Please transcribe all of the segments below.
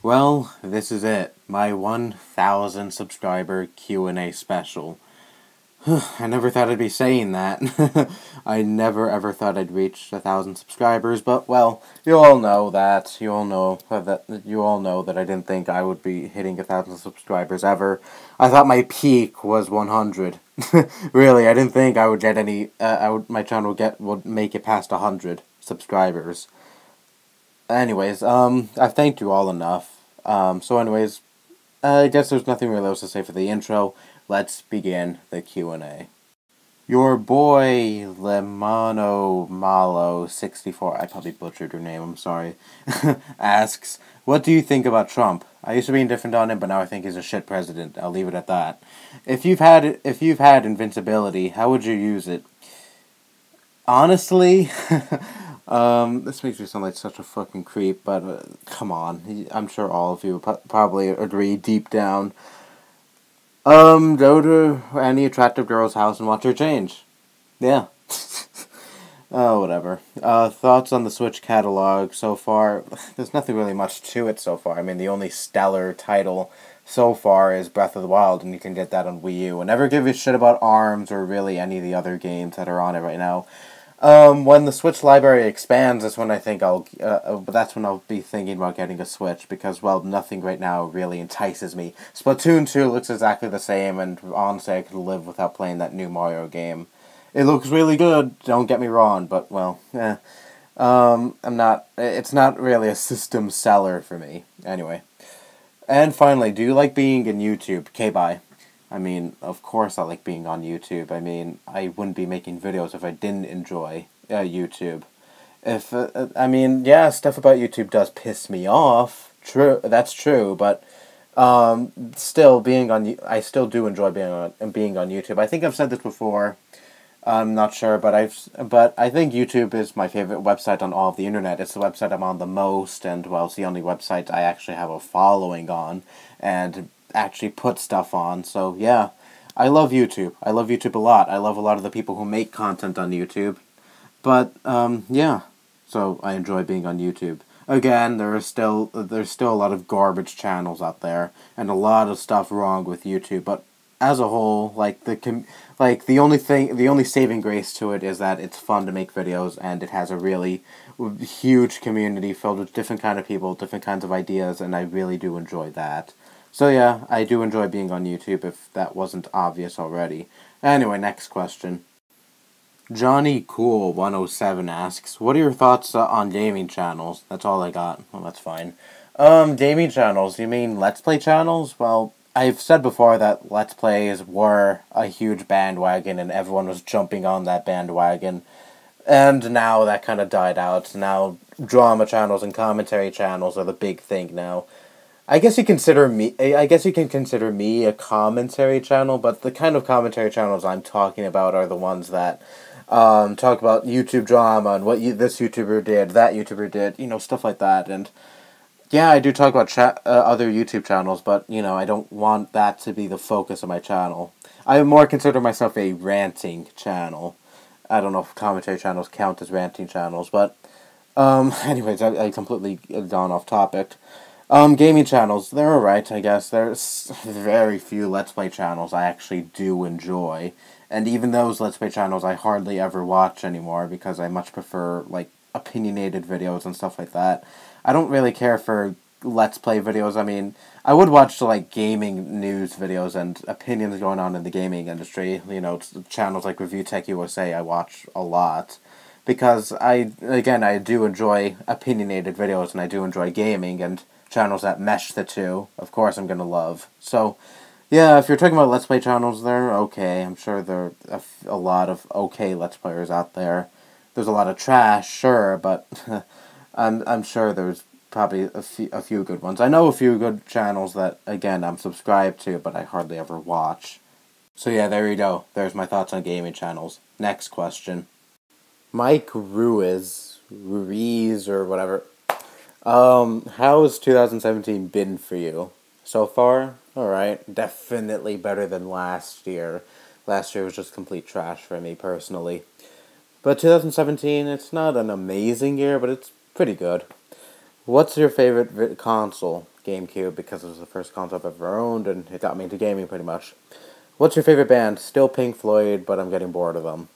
Well, this is it. My 1,000 subscriber Q&A special. I never thought I'd be saying that. I never ever thought I'd reach 1,000 subscribers, but well, you all know that. You all know that I didn't think I would be hitting 1,000 subscribers ever. I thought my peak was 100. Really, I didn't think I would get any. My channel would make it past 100 subscribers. Anyways, I've thanked you all enough. So anyways, I guess there's nothing really else to say for the intro. Let's begin the Q&A. Your boy, Lemano Malo 64, I probably butchered your name, I'm sorry, asks, what do you think about Trump? I used to be indifferent on him, but now I think he's a shit president. I'll leave it at that. If you've had invincibility, how would you use it? Honestly, this makes me sound like such a fucking creep, but come on. I'm sure all of you probably agree deep down. Go to any attractive girl's house and watch her change. Yeah. Oh, whatever. Thoughts on the Switch catalog so far? There's nothing really much to it so far. I mean, the only stellar title so far is Breath of the Wild, and you can get that on Wii U. And never give a shit about ARMS or really any of the other games that are on it right now. When the Switch library expands, that's when I think that's when I'll be thinking about getting a Switch, because, well, nothing right now really entices me. Splatoon 2 looks exactly the same, and honestly, I could live without playing that new Mario game. It looks really good, don't get me wrong, but, well, it's not really a system seller for me. Anyway. And finally, do you like being in YouTube? K-bye. I mean, of course I like being on YouTube. I mean, I wouldn't be making videos if I didn't enjoy YouTube. Yeah, stuff about YouTube does piss me off. True, that's true, but still, I still do enjoy being on YouTube. I think I've said this before. I'm not sure, but I think YouTube is my favorite website on all of the internet. It's the website I'm on the most, and, well, it's the only website I actually have a following on, and actually put stuff on. So yeah, I love YouTube. I love YouTube a lot. I love a lot of the people who make content on YouTube. But yeah, so I enjoy being on YouTube. Again, there's still a lot of garbage channels out there and a lot of stuff wrong with YouTube, but as a whole, the only saving grace to it is that it's fun to make videos, and it has a really huge community filled with different kind of people, different kinds of ideas, and I really do enjoy that. So yeah, I do enjoy being on YouTube, if that wasn't obvious already. Anyway, next question. Johnny Cool 107 asks, what are your thoughts on gaming channels? That's all I got. Well, that's fine. Gaming channels, you mean Let's Play channels? Well, I've said before that Let's Plays were a huge bandwagon, and everyone was jumping on that bandwagon. And now that kind of died out. Now drama channels and commentary channels are the big thing now. I guess you can consider me a commentary channel, but the kind of commentary channels I'm talking about are the ones that talk about YouTube drama and what this YouTuber did, that YouTuber did, stuff like that. And yeah, I do talk about other YouTube channels, but I don't want that to be the focus of my channel. I more consider myself a ranting channel. I don't know if commentary channels count as ranting channels, but anyways, I completely gone off topic. Gaming channels, they're alright, I guess. There's very few Let's Play channels I actually do enjoy. And even those Let's Play channels I hardly ever watch anymore, because I much prefer, opinionated videos and stuff like that. I don't really care for Let's Play videos. I mean, I would watch, gaming news videos and opinions going on in the gaming industry. Channels like Review Tech USA I watch a lot. Because I do enjoy opinionated videos, and I do enjoy gaming, and channels that mesh the two, of course, I'm gonna love. So, yeah, if you're talking about Let's Play channels, they're okay. I'm sure there are a lot of okay Let's Players out there. There's a lot of trash, sure, but I'm sure there's probably a few good ones. I know a few good channels that, again, I'm subscribed to, but I hardly ever watch. So yeah, there you go. There's my thoughts on gaming channels. Next question. Mike Ruiz, or whatever. How has 2017 been for you? So far, alright. Definitely better than last year. Last year was just complete trash for me, personally. But 2017, it's not an amazing year, but it's pretty good. What's your favorite console? GameCube, because it was the first console I've ever owned, and it got me into gaming pretty much. What's your favorite band? Still Pink Floyd, but I'm getting bored of them.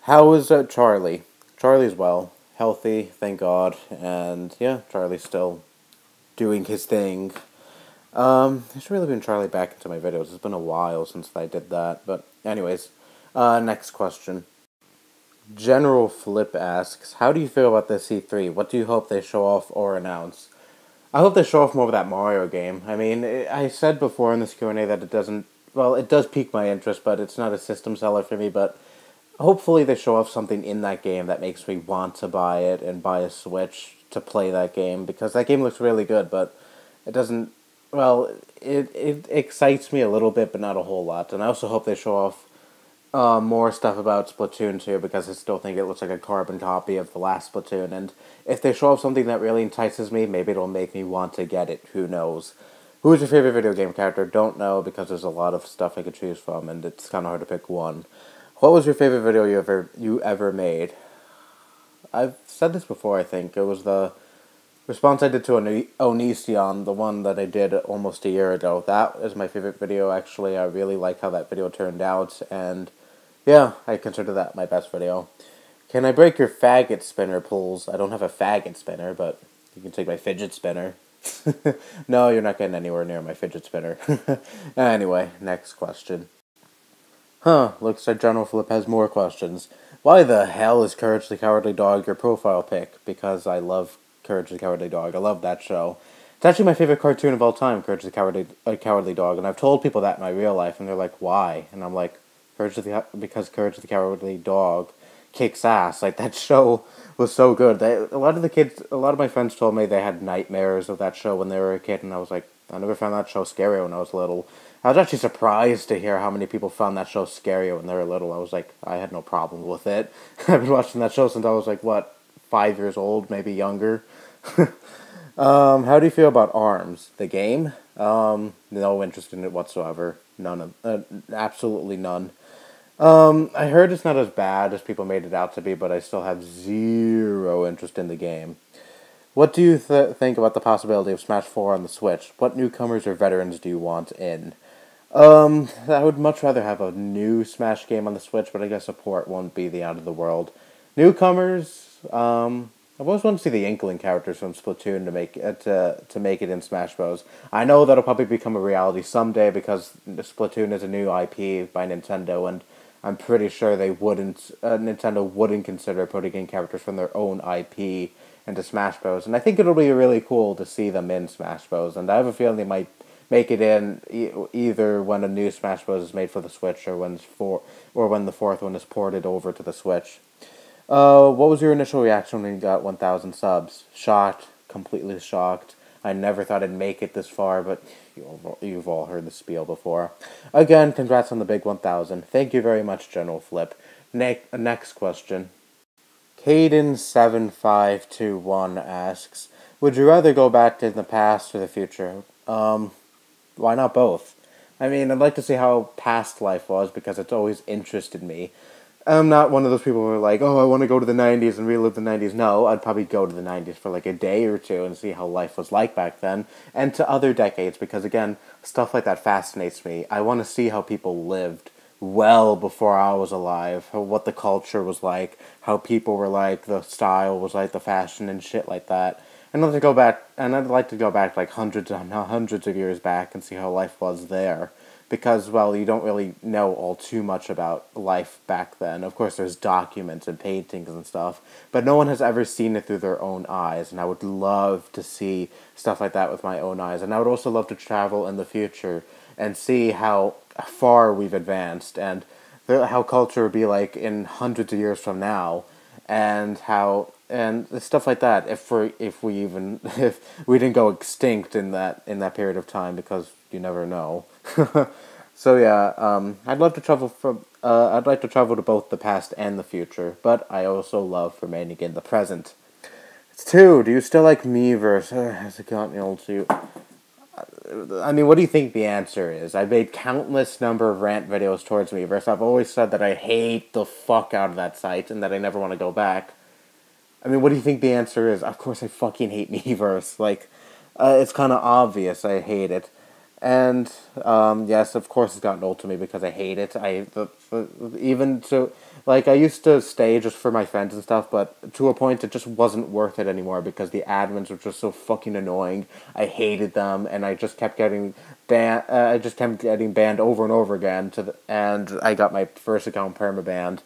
How is Charlie? Charlie's well. Healthy, thank God. And yeah, Charlie's still doing his thing. I should really bring Charlie back into my videos. It's been a while since I did that. But anyways, next question. General Flip asks, how do you feel about the C3? What do you hope they show off or announce? I hope they show off more of that Mario game. I mean, I said before in this Q&A that it doesn't... Well, it does pique my interest, but it's not a system seller for me. But hopefully they show off something in that game that makes me want to buy it and buy a Switch to play that game. Because that game looks really good, but it doesn't... Well, it excites me a little bit, but not a whole lot. And I also hope they show off more stuff about Splatoon 2, because I still think it looks like a carbon copy of the last Splatoon. And if they show off something that really entices me, maybe it'll make me want to get it. Who knows? Who is your favorite video game character? Don't know, because there's a lot of stuff I could choose from, and it's kind of hard to pick one. What was your favorite video you ever made? I've said this before, I think. It was the response I did to Onision, the one that I did almost a year ago. That is my favorite video, actually. I really like how that video turned out, and yeah, I consider that my best video. Can I break your faggot spinner pulls? I don't have a faggot spinner, but you can take my fidget spinner. No, you're not getting anywhere near my fidget spinner. Anyway, next question. Looks like General Flip has more questions. Why the hell is Courage the Cowardly Dog your profile pic? Because I love Courage the Cowardly Dog. I love that show. It's actually my favorite cartoon of all time, Courage the Cowardly Dog, and I've told people that in my real life, and they're like, why? And I'm like, because Courage the Cowardly Dog kicks ass. Like, that show was so good. A lot of my friends told me they had nightmares of that show when they were a kid, and I was like, I never found that show scary when I was little. I was actually surprised to hear how many people found that show scary when they were little. I was like, I had no problem with it. I've been watching that show since I was like, 5 years old, maybe younger. How do you feel about ARMS? The game? No interest in it whatsoever. Absolutely none. I heard it's not as bad as people made it out to be, but I still have zero interest in the game. What do you think about the possibility of Smash 4 on the Switch? What newcomers or veterans do you want in? I would much rather have a new Smash game on the Switch, but I guess a port won't be the end of the world. Newcomers, I've always wanted to see the Inkling characters from Splatoon to make it in Smash Bros. I know that'll probably become a reality someday, because Splatoon is a new IP by Nintendo, and I'm pretty sure Nintendo wouldn't consider putting in characters from their own IP into Smash Bros. And I think it'll be really cool to see them in Smash Bros. And I have a feeling they might make it in either when a new Smash Bros. Is made for the Switch, or when the fourth one is ported over to the Switch. What was your initial reaction when you got 1,000 subs? Shocked, completely shocked. I never thought I'd make it this far, but you've all heard the spiel before. Again, congrats on the big 1,000. Thank you very much, General Flip. Next question. Cayden7521 asks, would you rather go back to the past or the future? Why not both? I mean, I'd like to see how past life was, because it's always interested me. I'm not one of those people who are like, oh, I want to go to the 90s and relive the 90s. No, I'd probably go to the 90s for like a day or two and see how life was like back then, and to other decades, because again, stuff like that fascinates me. I want to see how people lived well before I was alive, what the culture was like, how people were like, the style was like, the fashion and shit like that. And I'd like to go back like hundreds of years back and see how life was there. Because, well, you don't really know all too much about life back then. Of course, there's documents and paintings and stuff, but no one has ever seen it through their own eyes, and I would love to see stuff like that with my own eyes. And I would also love to travel in the future and see how far we've advanced, and how culture would be like in hundreds of years from now, and stuff like that. If we didn't go extinct in that period of time, because you never know. So yeah, I'd like to travel to both the past and the future, but I also love remaining in the present. It's 2. Do you still like Beavers? Has it gotten old to you? I mean, what do you think the answer is? I've made countless number of rant videos towards Beavers. I've always said that I hate the fuck out of that site and that I never want to go back. I mean, what do you think the answer is? Of course I fucking hate Miiverse. Like, it's kind of obvious I hate it. And, yes, of course it's gotten old to me because I hate it. Even to, like, I used to stay just for my friends and stuff, but to a point it just wasn't worth it anymore because the admins were just so fucking annoying. I hated them, and I just kept getting banned over and over again, and I got my first account permabanned,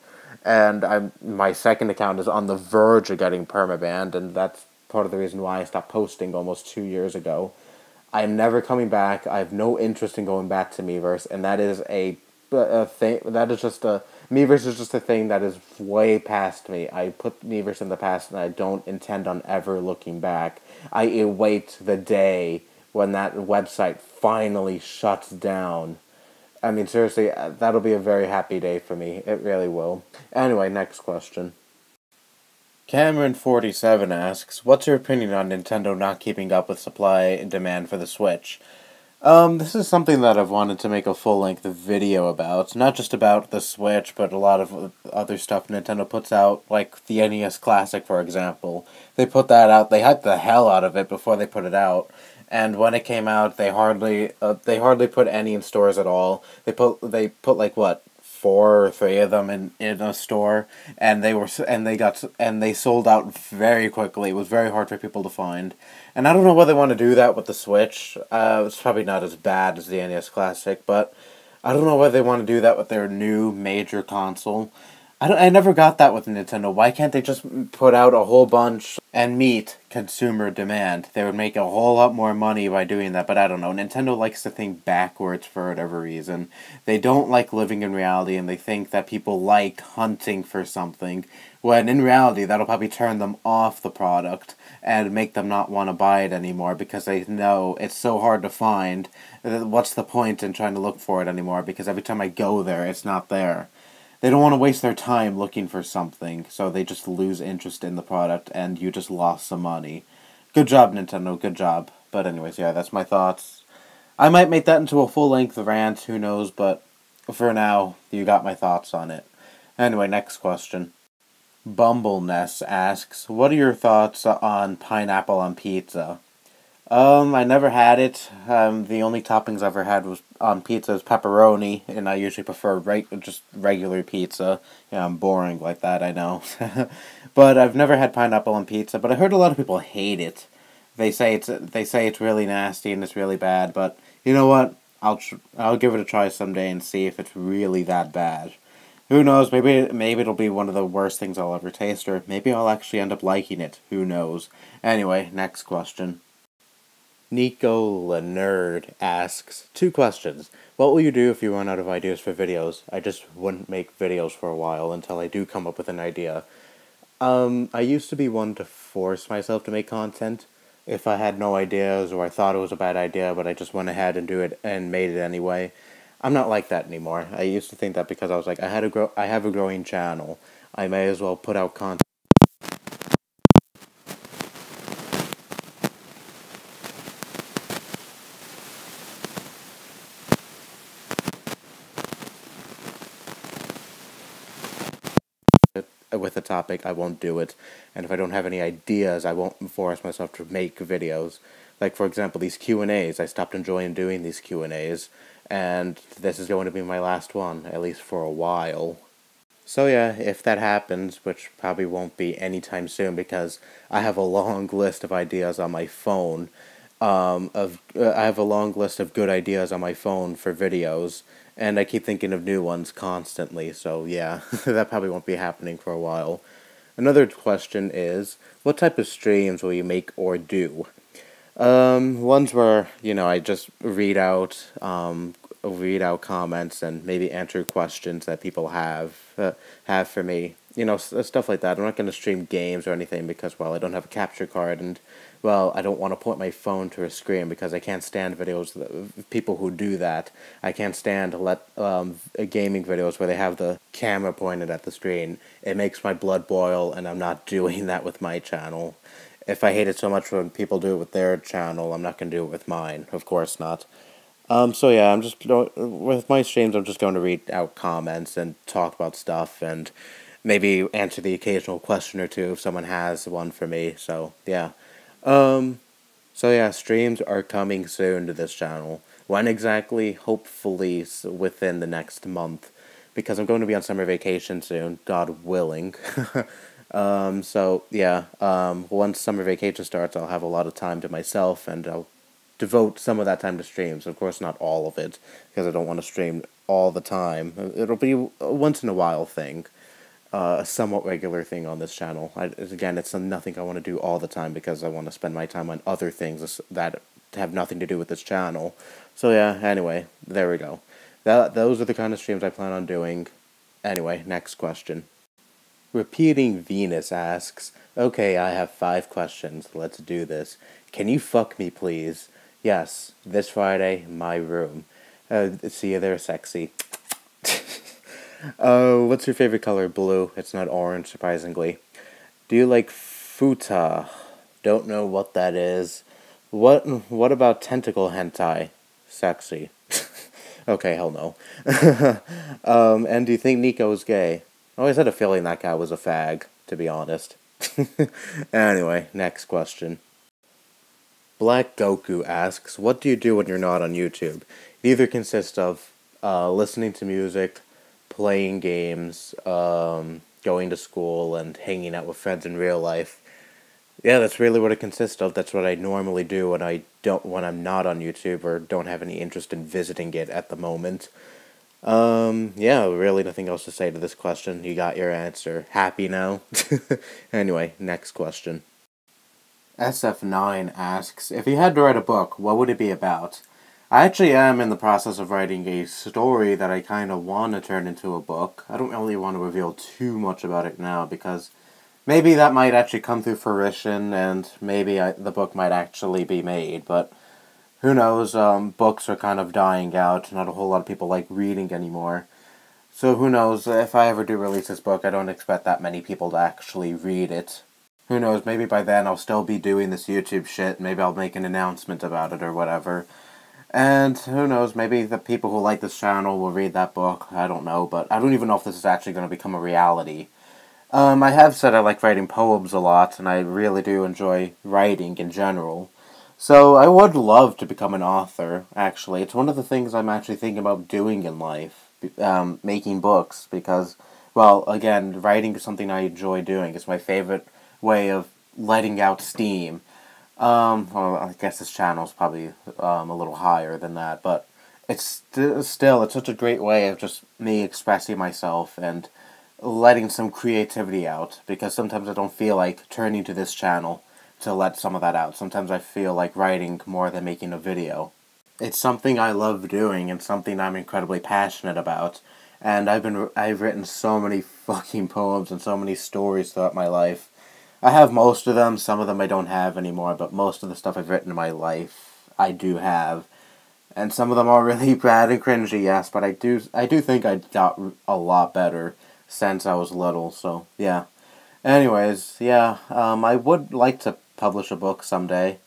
and my second account is on the verge of getting permabanned, and that's part of the reason why I stopped posting almost 2 years ago. I'm never coming back. I have no interest in going back to Miiverse, and that is a thing. That is just a Miiverse is just a thing that is way past me. I put Miiverse in the past, and I don't intend on ever looking back. I await the day when that website finally shuts down. I mean, seriously, that'll be a very happy day for me. It really will. Anyway, next question. Cameron47 asks, what's your opinion on Nintendo not keeping up with supply and demand for the Switch? This is something that I've wanted to make a full-length video about. Not just about the Switch, but a lot of other stuff Nintendo puts out, like the NES Classic, for example. They put that out, they hyped the hell out of it before they put it out. And when it came out, they hardly put any in stores at all. They put like what, 4 or 3 of them in a store, and they sold out very quickly. It was very hard for people to find, and I don't know whether they want to do that with the Switch. It's probably not as bad as the NES Classic, but I don't know whether they want to do that with their new major console. I never got that with Nintendo. Why can't they just put out a whole bunch and meet consumer demand? They would make a whole lot more money by doing that, but I don't know. Nintendo likes to think backwards for whatever reason. They don't like living in reality, and they think that people like hunting for something, when in reality that'll probably turn them off the product and make them not want to buy it anymore because they know it's so hard to find. What's the point in trying to look for it anymore? Because every time I go there, it's not there. They don't want to waste their time looking for something, so they just lose interest in the product, and you just lost some money. Good job, Nintendo, good job. But anyways, yeah, that's my thoughts. I might make that into a full-length rant, who knows, but for now, you got my thoughts on it. Anyway, next question. Bumble Ness asks, what are your thoughts on pineapple on pizza? I never had it. The only toppings I've ever had was on pizza is pepperoni, and I usually prefer just regular pizza. Yeah, I'm boring like that, I know. But I've never had pineapple on pizza, but I heard a lot of people hate it. They say it's really nasty and it's really bad, but you know what? I'll give it a try someday and see if it's really that bad. Who knows, maybe it'll be one of the worst things I'll ever taste, or maybe I'll actually end up liking it. Who knows? Anyway, next question. Nikola Nerd asks 2 questions. What will you do if you run out of ideas for videos? I just wouldn't make videos for a while until I do come up with an idea. I used to be one to force myself to make content if I had no ideas or I thought it was a bad idea, but I just went ahead and do it and made it anyway. I'm not like that anymore. I used to think that because I was like, I have a growing channel. I may as well put out content. With a topic, I won't do it, and if I don't have any ideas, I won't force myself to make videos. Like, for example, these Q&As, I stopped enjoying doing these Q&As, and this is going to be my last one, at least for a while. So yeah, if that happens, which probably won't be anytime soon, because I have a long list of ideas on my phone, I have a long list of good ideas on my phone for videos, and I keep thinking of new ones constantly, so yeah, that probably won't be happening for a while. Another question is, what type of streams will you make or do? Ones where, I just read out comments and maybe answer questions that people have for me. Stuff like that. I'm not going to stream games or anything because, well, I don't have a capture card, and, well, I don't want to point my phone to a screen because I can't stand videos of people who do that. I can't stand gaming videos where they have the camera pointed at the screen. It makes my blood boil, and I'm not doing that with my channel. If I hate it so much when people do it with their channel, I'm not going to do it with mine. Of course not. So yeah, with my streams, I'm just going to read out comments and talk about stuff and maybe answer the occasional question or two if someone has one for me. So yeah. Um, so yeah, streams are coming soon to this channel. When exactly? Hopefully within the next month, because I'm going to be on summer vacation soon, God willing. So yeah, once summer vacation starts, I'll have a lot of time to myself, and I'll devote some of that time to streams. Of course, not all of it, because I don't want to stream all the time. It'll be a once in a while thing, a somewhat regular thing on this channel. Again, it's nothing I want to do all the time because I want to spend my time on other things that have nothing to do with this channel. So yeah, anyway, there we go. Those are the kind of streams I plan on doing. Anyway, next question. Repeating Venus asks, okay, I have 5 questions. Let's do this. Can you fuck me, please? Yes, this Friday, my room. See you there, sexy. What's your favorite color? Blue. It's not orange, surprisingly. Do you like futa? Don't know what that is. What about tentacle hentai? Sexy. Okay, hell no. And do you think Nico is gay? I always had a feeling that guy was a fag, to be honest. Anyway, next question. Black Goku asks, what do you do when you're not on YouTube? It either consists of listening to music, playing games, going to school, and hanging out with friends in real life. Yeah, that's really what it consists of. That's what I normally do when I'm not on YouTube or don't have any interest in visiting it at the moment. Yeah, really nothing else to say to this question. You got your answer. Happy now? Anyway, next question. SF9 asks, if you had to write a book, what would it be about? I actually am in the process of writing a story that I kind of want to turn into a book. I don't really want to reveal too much about it now because maybe that might actually come through fruition and maybe the book might actually be made, but who knows, books are kind of dying out. Not a whole lot of people like reading anymore. So who knows, if I ever do release this book, I don't expect that many people to actually read it. Who knows, maybe by then I'll still be doing this YouTube shit. Maybe I'll make an announcement about it or whatever. And who knows, maybe the people who like this channel will read that book. I don't know, but I don't even know if this is actually going to become a reality. I have said I like writing poems a lot, and I really do enjoy writing in general. So I would love to become an author, actually. It's one of the things I'm actually thinking about doing in life, making books, because, well, again, writing is something I enjoy doing. It's my favorite way of letting out steam. Well, I guess this channel's probably a little higher than that, but it's still, it's such a great way of just me expressing myself and letting some creativity out, because sometimes I don't feel like turning to this channel to let some of that out. Sometimes I feel like writing more than making a video. It's something I love doing and something I'm incredibly passionate about, and I've written so many fucking poems and so many stories throughout my life. I have most of them, some of them I don't have anymore, but most of the stuff I've written in my life, I do have. And some of them are really bad and cringy, yes, but I do think I got a lot better since I was little, so, yeah. Anyways, yeah, I would like to publish a book someday.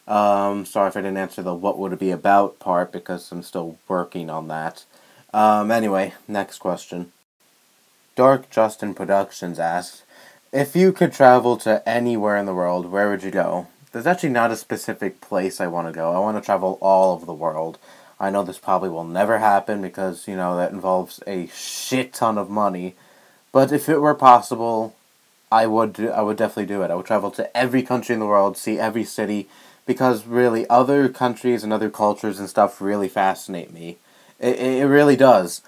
Sorry if I didn't answer the what would it be about part, because I'm still working on that. Anyway, next question. DorkJustin Productions asks, if you could travel to anywhere in the world, where would you go? There's actually not a specific place I want to go. I want to travel all over the world. I know this probably will never happen because, you know, that involves a shit ton of money. But if it were possible, I would definitely do it. I would travel to every country in the world, see every city, because really other countries and other cultures and stuff really fascinate me. It really does.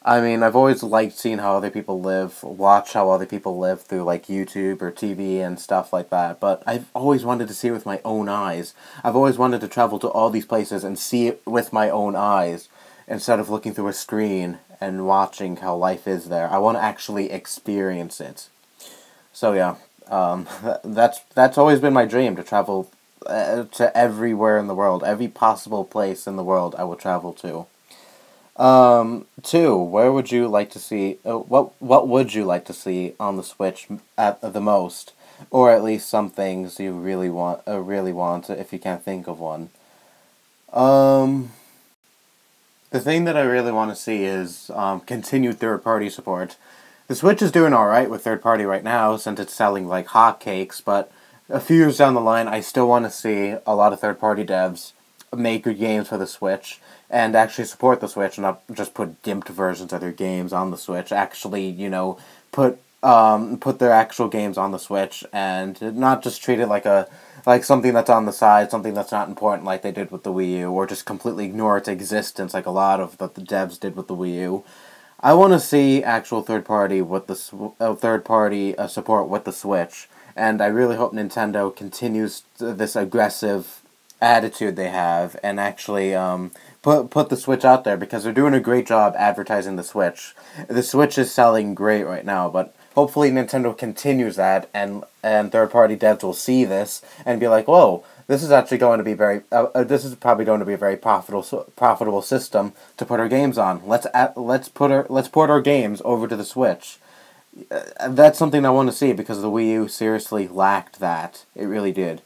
I mean, I've always liked seeing how other people live, watch how other people live through, like, YouTube or TV and stuff like that, but I've always wanted to see it with my own eyes. I've always wanted to travel to all these places and see it with my own eyes, instead of looking through a screen and watching how life is there. I want to actually experience it. So, yeah, that's always been my dream, to travel to everywhere in the world. Every possible place in the world I will travel to. 2, where would you like to see, what would you like to see on the Switch at the most? Or at least some things you really want, if you can't think of one. The thing that I really want to see is, continued third-party support. The Switch is doing alright with third party right now since it's selling like hotcakes, but a few years down the line, I still want to see a lot of third party devs make good games for the Switch and actually support the Switch and not just put gimped versions of their games on the Switch. Actually, put their actual games on the Switch and not just treat it like something that's on the side, something that's not important like they did with the Wii U, or just completely ignore its existence like a lot of the devs did with the Wii U. I want to see actual third party support with the Switch, and I really hope Nintendo continues this aggressive attitude they have and actually put the Switch out there, because they're doing a great job advertising the Switch. The Switch is selling great right now, but hopefully Nintendo continues that, and third party devs will see this and be like, whoa. This is actually going to be this is probably going to be a very profitable system to put our games on. Let's port our games over to the Switch. That's something I want to see, because the Wii U seriously lacked that. It really did.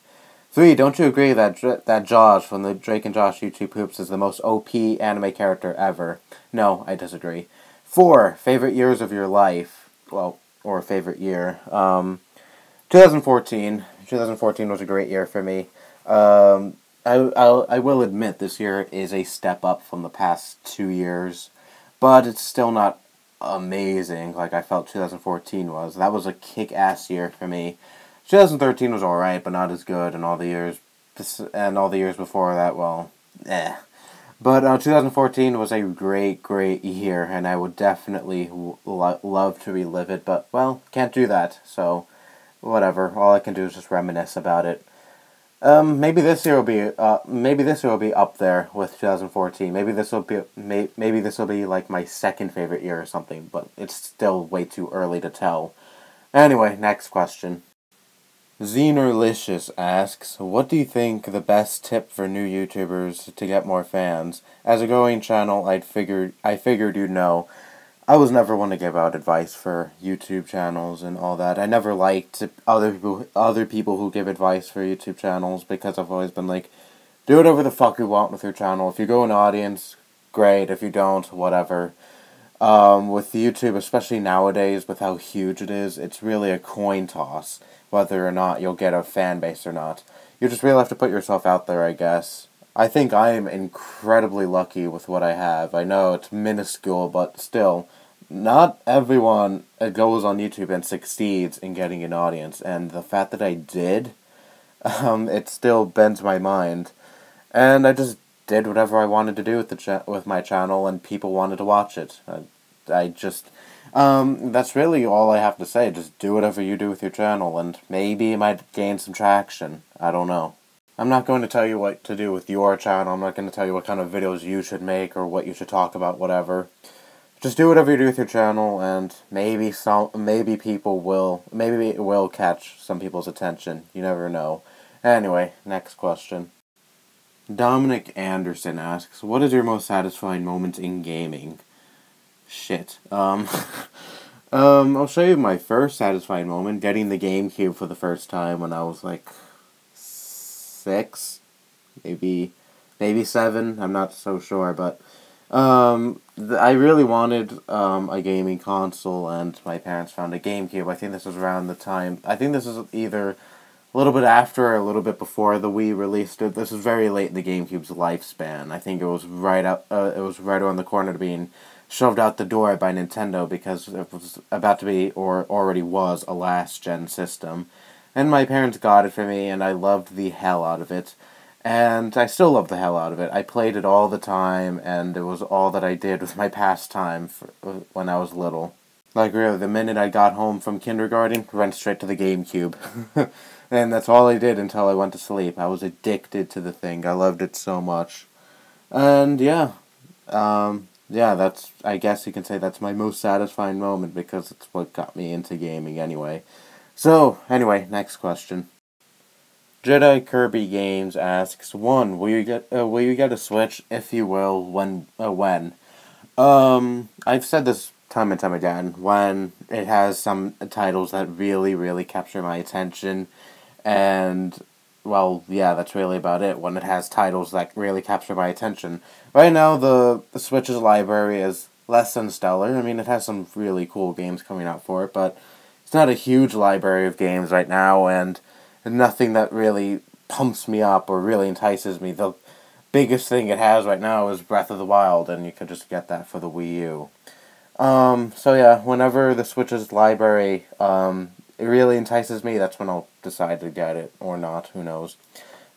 3. Don't you agree that Josh from the Drake and Josh YouTube Hoops is the most OP anime character ever? No, I disagree. 4. Favorite years of your life. Well, or favorite year. 2014. 2014 was a great year for me. I will admit this year is a step up from the past 2 years, but it's still not amazing like I felt 2014 was. That was a kick-ass year for me. 2013 was alright, but not as good, and all the years before that, well, eh. But 2014 was a great, great year, and I would definitely love to relive it, but, well, can't do that, so whatever. All I can do is just reminisce about it. Maybe this year will be up there with 2014. Maybe this will be like my second favorite year or something, but it's still way too early to tell. Anyway, next question. Zenerlicious asks, what do you think the best tip for new YouTubers to get more fans? As a growing channel, I figured you'd know. I was never one to give out advice for YouTube channels and all that. I never liked other people who give advice for YouTube channels, because I've always been like, do whatever the fuck you want with your channel. If you grow an audience, great. If you don't, whatever. With YouTube, especially nowadays, with how huge it is, it's really a coin toss whether or not you'll get a fan base or not. You just really have to put yourself out there, I guess. I think I am incredibly lucky with what I have. I know it's minuscule, but still, not everyone goes on YouTube and succeeds in getting an audience, and the fact that I did, it still bends my mind. And I just did whatever I wanted to do with my channel, and people wanted to watch it. That's really all I have to say. Just do whatever you do with your channel, and maybe it might gain some traction. I don't know. I'm not going to tell you what to do with your channel. I'm not going to tell you what kind of videos you should make or what you should talk about, whatever. Just do whatever you do with your channel, and maybe it will catch some people's attention. You never know. Anyway, next question. Dominic Anderson asks, what is your most satisfying moment in gaming? Shit. I'll show you my first satisfying moment, getting the GameCube for the first time when I was like 6, maybe 7, I'm not so sure, but I really wanted a gaming console, and my parents found a GameCube. I think this was around the time, I think this is either a little bit after or a little bit before the Wii released it. This was very late in the GameCube's lifespan. I think it was right around the corner to being shoved out the door by Nintendo, because it was about to be, or already was, a last-gen system. And my parents got it for me, and I loved the hell out of it. And I still love the hell out of it. I played it all the time, and it was all that I did with my pastime when I was little. Like, really, the minute I got home from kindergarten, went straight to the GameCube. And that's all I did until I went to sleep. I was addicted to the thing. I loved it so much. And, yeah, I guess you can say that's my most satisfying moment, because it's what got me into gaming anyway. So, anyway, next question. Jedi Kirby Games asks, 1, will you get a Switch? If you will, when? I've said this time and time again, when it has some titles that really, really capture my attention, and, well, yeah, that's really about it, when it has titles that really capture my attention. Right now, the Switch's library is less than stellar. I mean, it has some really cool games coming out for it, but it's not a huge library of games right now, and nothing that really pumps me up or really entices me. The biggest thing it has right now is Breath of the Wild, and you could just get that for the Wii U. So yeah, whenever the Switch's library, it really entices me, that's when I'll decide to get it, or not, who knows.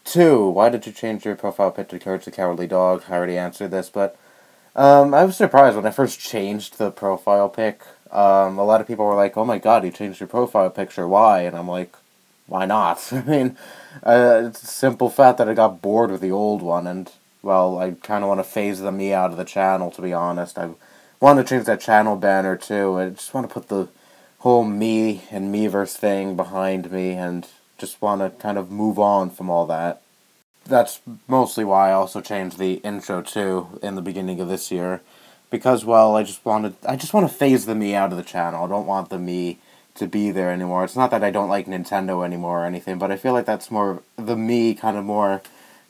2, why did you change your profile picture to Courage the Cowardly Dog? I already answered this, but, I was surprised when I first changed the profile pic. A lot of people were like, oh my god, you changed your profile picture, why? And I'm like, why not? I mean, it's a simple fact that I got bored with the old one, and, well, I kind of want to phase the me out of the channel, to be honest. I want to change that channel banner, too. I just want to put the whole me and Meverse thing behind me, and just want to kind of move on from all that. That's mostly why I also changed the intro, too, in the beginning of this year. Because, well, I just want to phase the me out of the channel. I don't want the me to be there anymore. It's not that I don't like Nintendo anymore or anything, but I feel like that's more, the me kind of more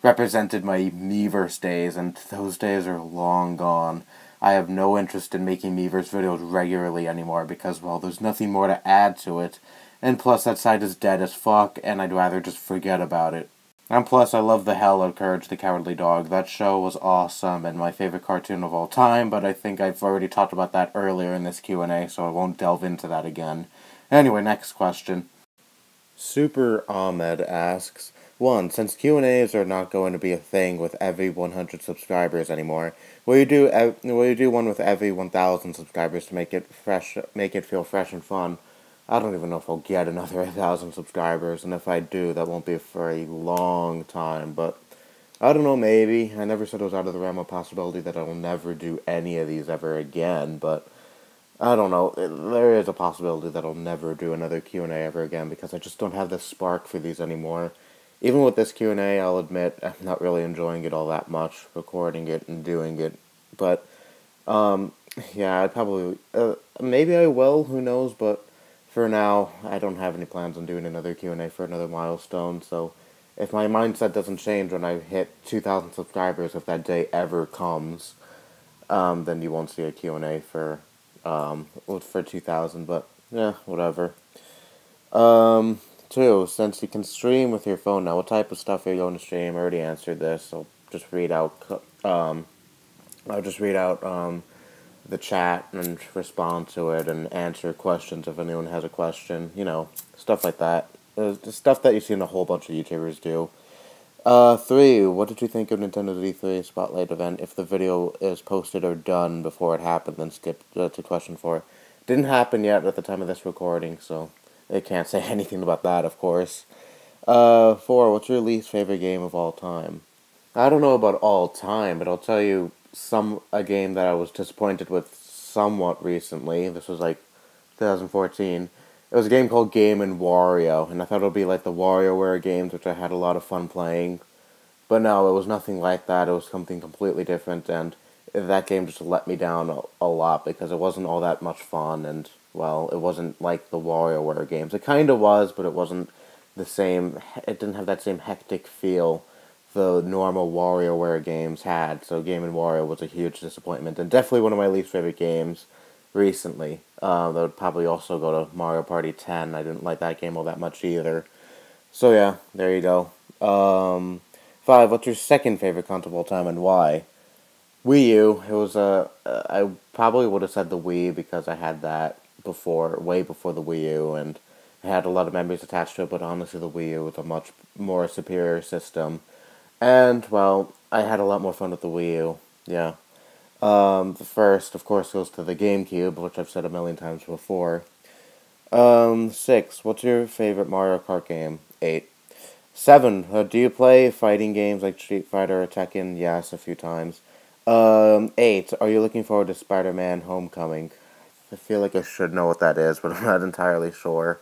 represented my Meverse days, and those days are long gone. I have no interest in making Meverse videos regularly anymore because, well, there's nothing more to add to it. And plus, that site is dead as fuck, and I'd rather just forget about it. And plus, I love the hell out of Courage the Cowardly Dog. That show was awesome and my favorite cartoon of all time, but I think I've already talked about that earlier in this Q&A, so I won't delve into that again. Anyway, next question. Super Ahmed asks, 1. Since Q&As are not going to be a thing with every 100 subscribers anymore, will you do one with every 1,000 subscribers to make it feel fresh and fun? I don't even know if I'll get another 1,000 subscribers, and if I do, that won't be for a long time, but I don't know, maybe. I never said it was out of the realm of possibility that I will never do any of these ever again, but I don't know. There is a possibility that I'll never do another Q&A ever again, because I just don't have the spark for these anymore. Even with this Q&A, I'll admit, I'm not really enjoying it all that much, recording it and doing it, but, yeah, maybe I will, who knows, but for now, I don't have any plans on doing another Q&A for another milestone, so if my mindset doesn't change when I hit 2,000 subscribers, if that day ever comes, then you won't see a Q&A for 2,000, but, yeah, whatever. 2, since you can stream with your phone now, what type of stuff are you going to stream? I already answered this, I'll just read out, the chat and respond to it and answer questions if anyone has a question, you know, stuff like that. The stuff that you see in a whole bunch of YouTubers do. 3, what did you think of Nintendo's E3 Spotlight event? If the video is posted or done before it happened, then skip to question 4. Didn't happen yet at the time of this recording, so I can't say anything about that, of course. 4, what's your least favorite game of all time? I don't know about all time, but I'll tell you a game that I was disappointed with somewhat recently. This was like 2014. It was a game called Game & Wario, and I thought it would be like the WarioWare games, which I had a lot of fun playing. But no, it was nothing like that. It was something completely different, and that game just let me down a lot because it wasn't all that much fun, and, well, it wasn't like the WarioWare games. It kind of was, but it wasn't the same. It didn't have that same hectic feel the normal WarioWare games had, so Game & Wario was a huge disappointment, and definitely one of my least favorite games recently. That would probably also go to Mario Party 10. I didn't like that game all that much either. So yeah, there you go. 5, what's your second favorite console of all time and why? Wii U. It was I probably would have said the Wii because I had that way before the Wii U, and I had a lot of memories attached to it, but honestly the Wii U was a much more superior system. And, well, I had a lot more fun with the Wii U, yeah. The first, of course, goes to the GameCube, which I've said a million times before. 6, what's your favorite Mario Kart game? 8. 7, do you play fighting games like Street Fighter or Tekken? Yes, a few times. 8, are you looking forward to Spider-Man Homecoming? I feel like I should know what that is, but I'm not entirely sure.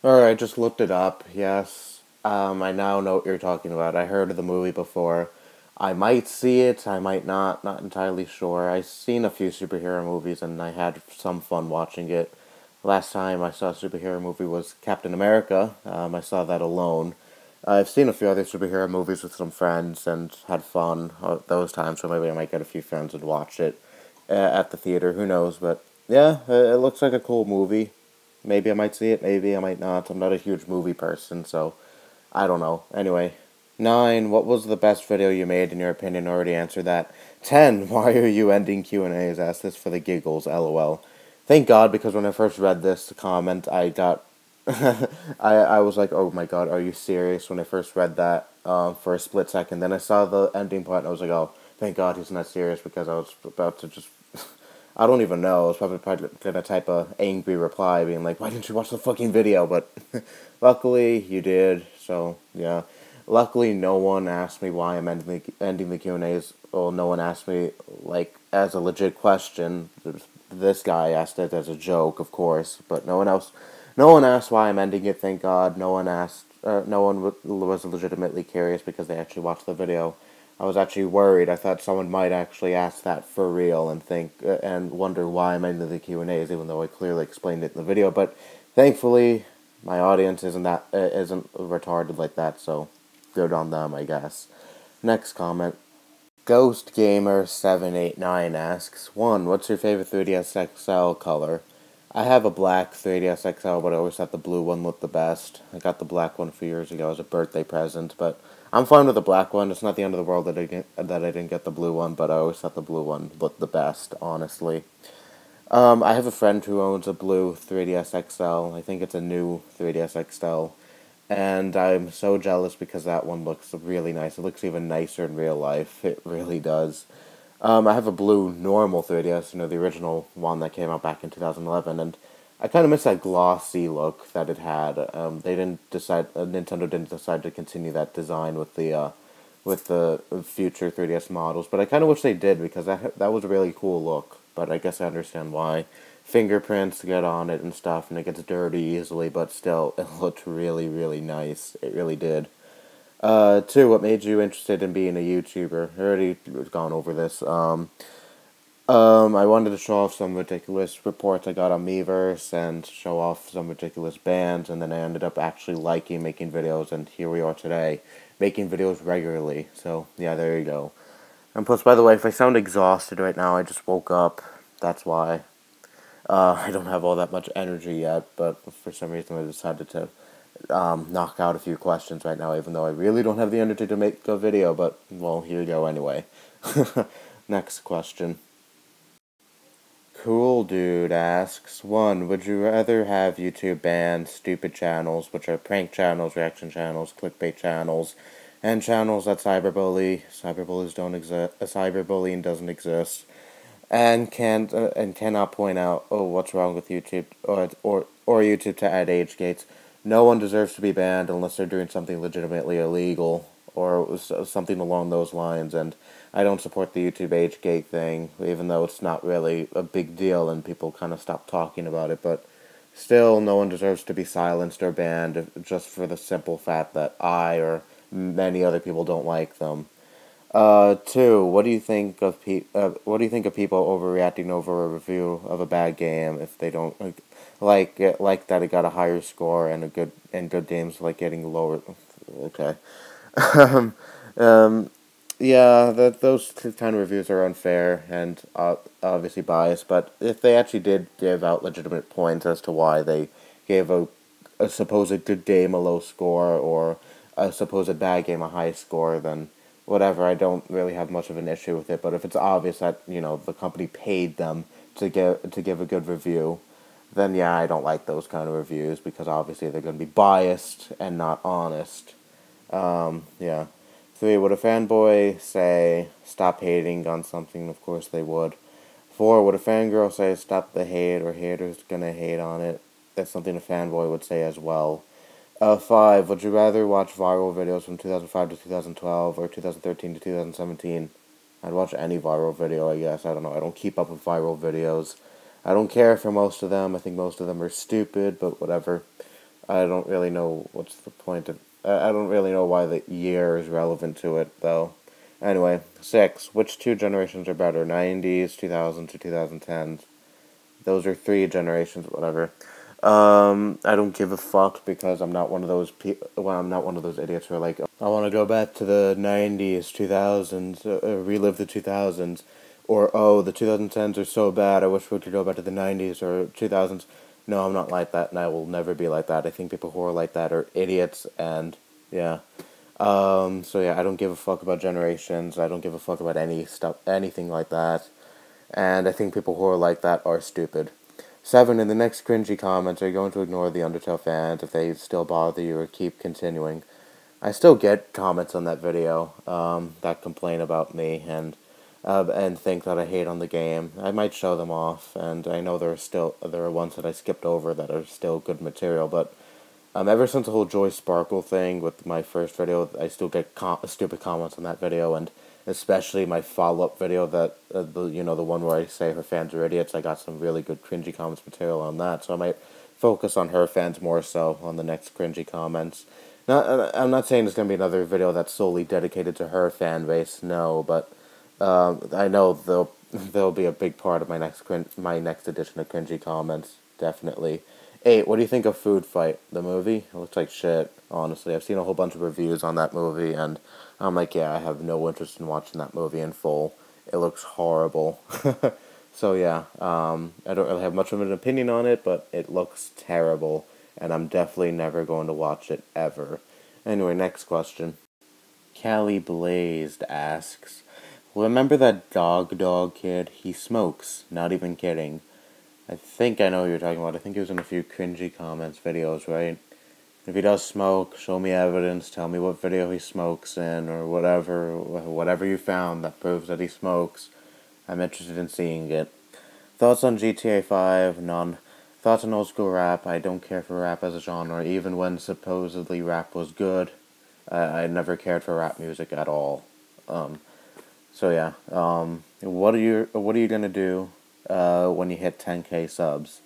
Alright, I just looked it up, yes. I now know what you're talking about. I heard of the movie before. I might see it, I might not entirely sure. I've seen a few superhero movies, and I had some fun watching it. Last time I saw a superhero movie was Captain America. I saw that alone. I've seen a few other superhero movies with some friends, and had fun those times, so maybe I might get a few friends and watch it. at the theater. Who knows? But yeah, it looks like a cool movie. Maybe I might see it. Maybe I might not. I'm not a huge movie person, so I don't know. Anyway, 9. What was the best video you made in your opinion? Already answered that. 10. Why are you ending Q&As? Asked this for the giggles. LOL. Thank God, because when I first read this comment, I got I was like, oh my God, are you serious? When I first read that for a split second, then I saw the ending part, and I was like, oh, thank God he's not serious, because I was about to just, I don't even know, I was probably gonna type a angry reply, being like, why didn't you watch the fucking video? But luckily you did, so yeah. Luckily, no one asked me why I'm ending the Q&As. Well, no one asked me, like, as a legit question. This guy asked it as a joke, of course, but no one asked why I'm ending it, thank God. No one asked, no one was legitimately curious because they actually watched the video. I was actually worried. I thought someone might actually ask that for real and think, and wonder why I'm ending the Q&As, even though I clearly explained it in the video. But thankfully, my audience isn't retarded like that, so good on them, I guess. Next comment. GhostGamer789 asks, 1. What's your favorite 3DS XL color? I have a black 3DS XL, but I always thought the blue one looked the best. I got the black one a few years ago as a birthday present, but I'm fine with the black one. It's not the end of the world that I didn't get the blue one, but I always thought the blue one looked the best, honestly. I have a friend who owns a blue 3DS XL. I think it's a new 3DS XL. And I'm so jealous because that one looks really nice. It looks even nicer in real life. It really does. I have a blue normal 3DS, the original one that came out back in 2011, and I kind of miss that glossy look that it had. Nintendo didn't decide to continue that design with the future 3DS models, but I kind of wish they did because that was a really cool look. But I guess I understand why. Fingerprints get on it and stuff, and it gets dirty easily, but still, it looked really, really nice. It really did. 2, what made you interested in being a YouTuber? I already gone over this. I wanted to show off some ridiculous reports I got on Beavers and show off some ridiculous bands, and then I ended up actually liking making videos, and here we are today, making videos regularly. So, yeah, there you go. And plus, by the way, if I sound exhausted right now, I just woke up. That's why. I don't have all that much energy yet, but for some reason I decided to knock out a few questions right now, even though I really don't have the energy to make a video, but, well, here you go anyway. Next question. Cool Dude asks, 1. Would you rather have YouTube ban stupid channels, which are prank channels, reaction channels, clickbait channels, and channels that cyberbullying doesn't exist, and cannot point out, oh, what's wrong with YouTube, or YouTube to add age gates? No one deserves to be banned unless they're doing something legitimately illegal, or something along those lines, and I don't support the YouTube age gate thing, even though it's not really a big deal and people kind of stop talking about it, but still, no one deserves to be silenced or banned just for the simple fact that I or many other people don't like them. 2. What do you think of people overreacting over a review of a bad game if they don't like that it got a higher score and good games like getting lower? Okay. Yeah, those kind of reviews are unfair and obviously biased, but if they actually did give out legitimate points as to why they gave a supposed good game a low score or a supposed bad game a high score, then whatever, I don't really have much of an issue with it. But if it's obvious that, the company paid them to give a good review, then yeah, I don't like those kind of reviews because obviously they're going to be biased and not honest. Yeah. 3. Would a fanboy say, stop hating on something? Of course they would. 4. Would a fangirl say, stop the hate, or haters gonna hate on it? That's something a fanboy would say as well. 5. Would you rather watch viral videos from 2005 to 2012 or 2013 to 2017? I'd watch any viral video, I guess. I don't know. I don't keep up with viral videos. I don't care for most of them. I think most of them are stupid, but whatever. I don't really know what's the point of... I don't really know why the year is relevant to it, though. Anyway, 6. Which 2 generations are better? 90s, 2000s, or 2010s? Those are 3 generations, whatever. I don't give a fuck because I'm not one of those I'm not one of those idiots who are like, I want to go back to the 90s, 2000s, relive the 2000s. Or, oh, the 2010s are so bad, I wish we could go back to the 90s or 2000s. No, I'm not like that, and I will never be like that. I think people who are like that are idiots, and, yeah. So yeah, I don't give a fuck about generations, I don't give a fuck about anything like that. And I think people who are like that are stupid. 7, in the next cringy comments, are you going to ignore the Undertale fans if they still bother you or keep continuing? I still get comments on that video, that complain about me and think that I hate on the game. I might show them off, and I know there are ones that I skipped over that are still good material, but ever since the whole Joy Sparkle thing with my first video, I still get stupid comments on that video, and especially my follow-up video that, the one where I say her fans are idiots. I got some really good cringy comments material on that, so I might focus on her fans more so on the next cringy comments. I'm not saying it's going to be another video that's solely dedicated to her fan base, no, but I know they'll be a big part of my next edition of cringy comments, definitely. 8, what do you think of Food Fight, the movie? It looks like shit, honestly. I've seen a whole bunch of reviews on that movie, and I'm like, yeah, I have no interest in watching that movie in full. It looks horrible. So yeah, I don't really have much of an opinion on it, but it looks terrible, and I'm definitely never going to watch it, ever. Anyway, next question. Callie Blazed asks, remember that dog kid? He smokes, not even kidding. I think I know what you're talking about. I think he was in a few cringy comments videos, right? If he does smoke, show me evidence, tell me what video he smokes in, or whatever you found that proves that he smokes. I'm interested in seeing it. Thoughts on GTA 5? None. Thoughts on old school rap? I don't care for rap as a genre, even when supposedly rap was good. I never cared for rap music at all. So yeah, what are you gonna do when you hit 10K subs?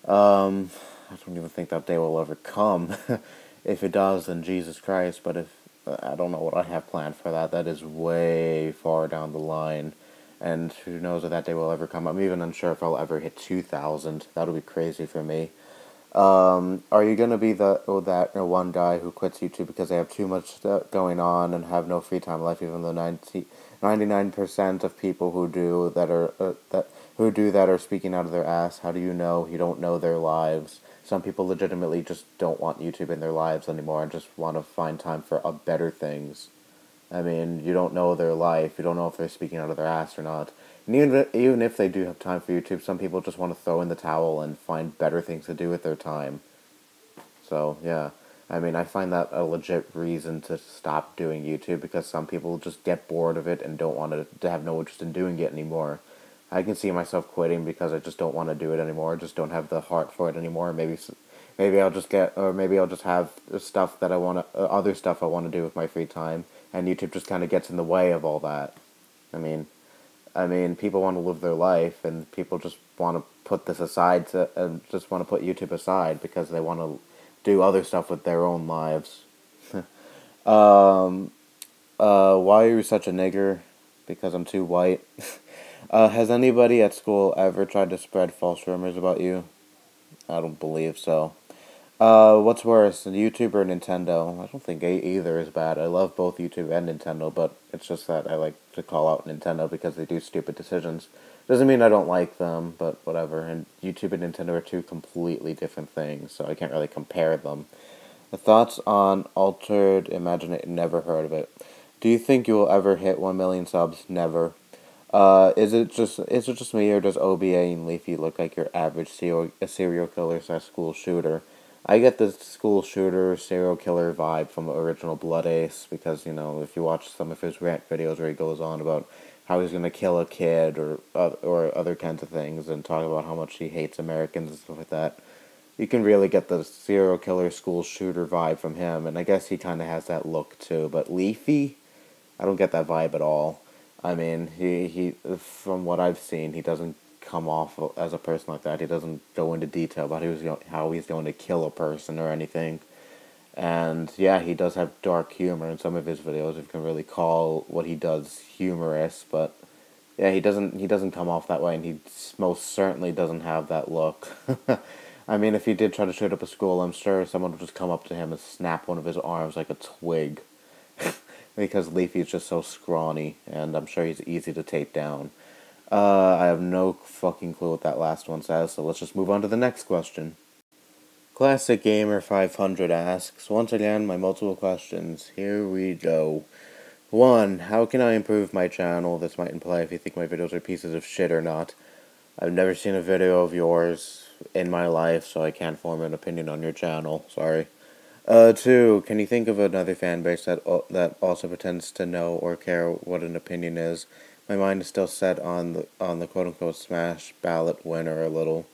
I don't even think that day will ever come. If it does, then Jesus Christ. But if I don't know what I have planned for that. That is way far down the line, and who knows if that day will ever come. I'm even unsure if I'll ever hit 2,000. That'll be crazy for me. Are you gonna be that one guy who quits YouTube because they have too much stuff going on and have no free time left? Even though 99% of people who do that are speaking out of their ass. How do you know? You don't know their lives. Some people legitimately just don't want YouTube in their lives anymore and just want to find time for better things. I mean, you don't know their life. You don't know if they're speaking out of their ass or not. And even if they do have time for YouTube, some people just want to throw in the towel and find better things to do with their time. So, yeah. I mean, I find that a legit reason to stop doing YouTube, because some people just get bored of it and don't want to have no interest in doing it anymore. I can see myself quitting because I just don't want to do it anymore. I just don't have the heart for it anymore. Maybe I'll just have stuff that other stuff I want to do with my free time, and YouTube just kind of gets in the way of all that. I mean, people want to live their life, and people just want to put this aside just want to put YouTube aside because they want to do other stuff with their own lives. Why are you such a nigger? Because I'm too white. Has anybody at school ever tried to spread false rumors about you? I don't believe so. What's worse, YouTube or Nintendo? I don't think either is bad. I love both YouTube and Nintendo, but it's just that I like to call out Nintendo because they do stupid decisions. Doesn't mean I don't like them, but whatever. And YouTube and Nintendo are two completely different things, so I can't really compare them. The thoughts on Altered Imagination? Never heard of it. Do you think you will ever hit 1 million subs? Never. Is it just me, or does OBA and Leafy look like your average serial killer / school shooter? I get the school shooter, serial killer vibe from original Blood Ace, because, if you watch some of his rant videos where he goes on about how he's going to kill a kid or other kinds of things, and talk about how much he hates Americans and stuff like that, you can really get the serial killer, school shooter vibe from him, and I guess he kind of has that look too. But Leafy, I don't get that vibe at all. I mean, he from what I've seen, he doesn't come off as a person like that. He doesn't go into detail about how he's going to kill a person or anything. And yeah, he does have dark humor in some of his videos, if you can really call what he does humorous. But yeah, he doesn't come off that way, and he most certainly doesn't have that look. I mean, if he did try to shoot up a school, I'm sure someone would just come up to him and snap one of his arms like a twig. Because Leafy is just so scrawny, and I'm sure he's easy to take down. I have no fucking clue what that last one says, so let's just move on to the next question. Classic Gamer 500 asks, once again, my multiple questions. Here we go. 1. How can I improve my channel? This might imply if you think my videos are pieces of shit or not. I've never seen a video of yours in my life, so I can't form an opinion on your channel. Sorry. 2. Can you think of another fan base that also pretends to know or care what an opinion is? My mind is still set on the quote-unquote smash ballot winner a little.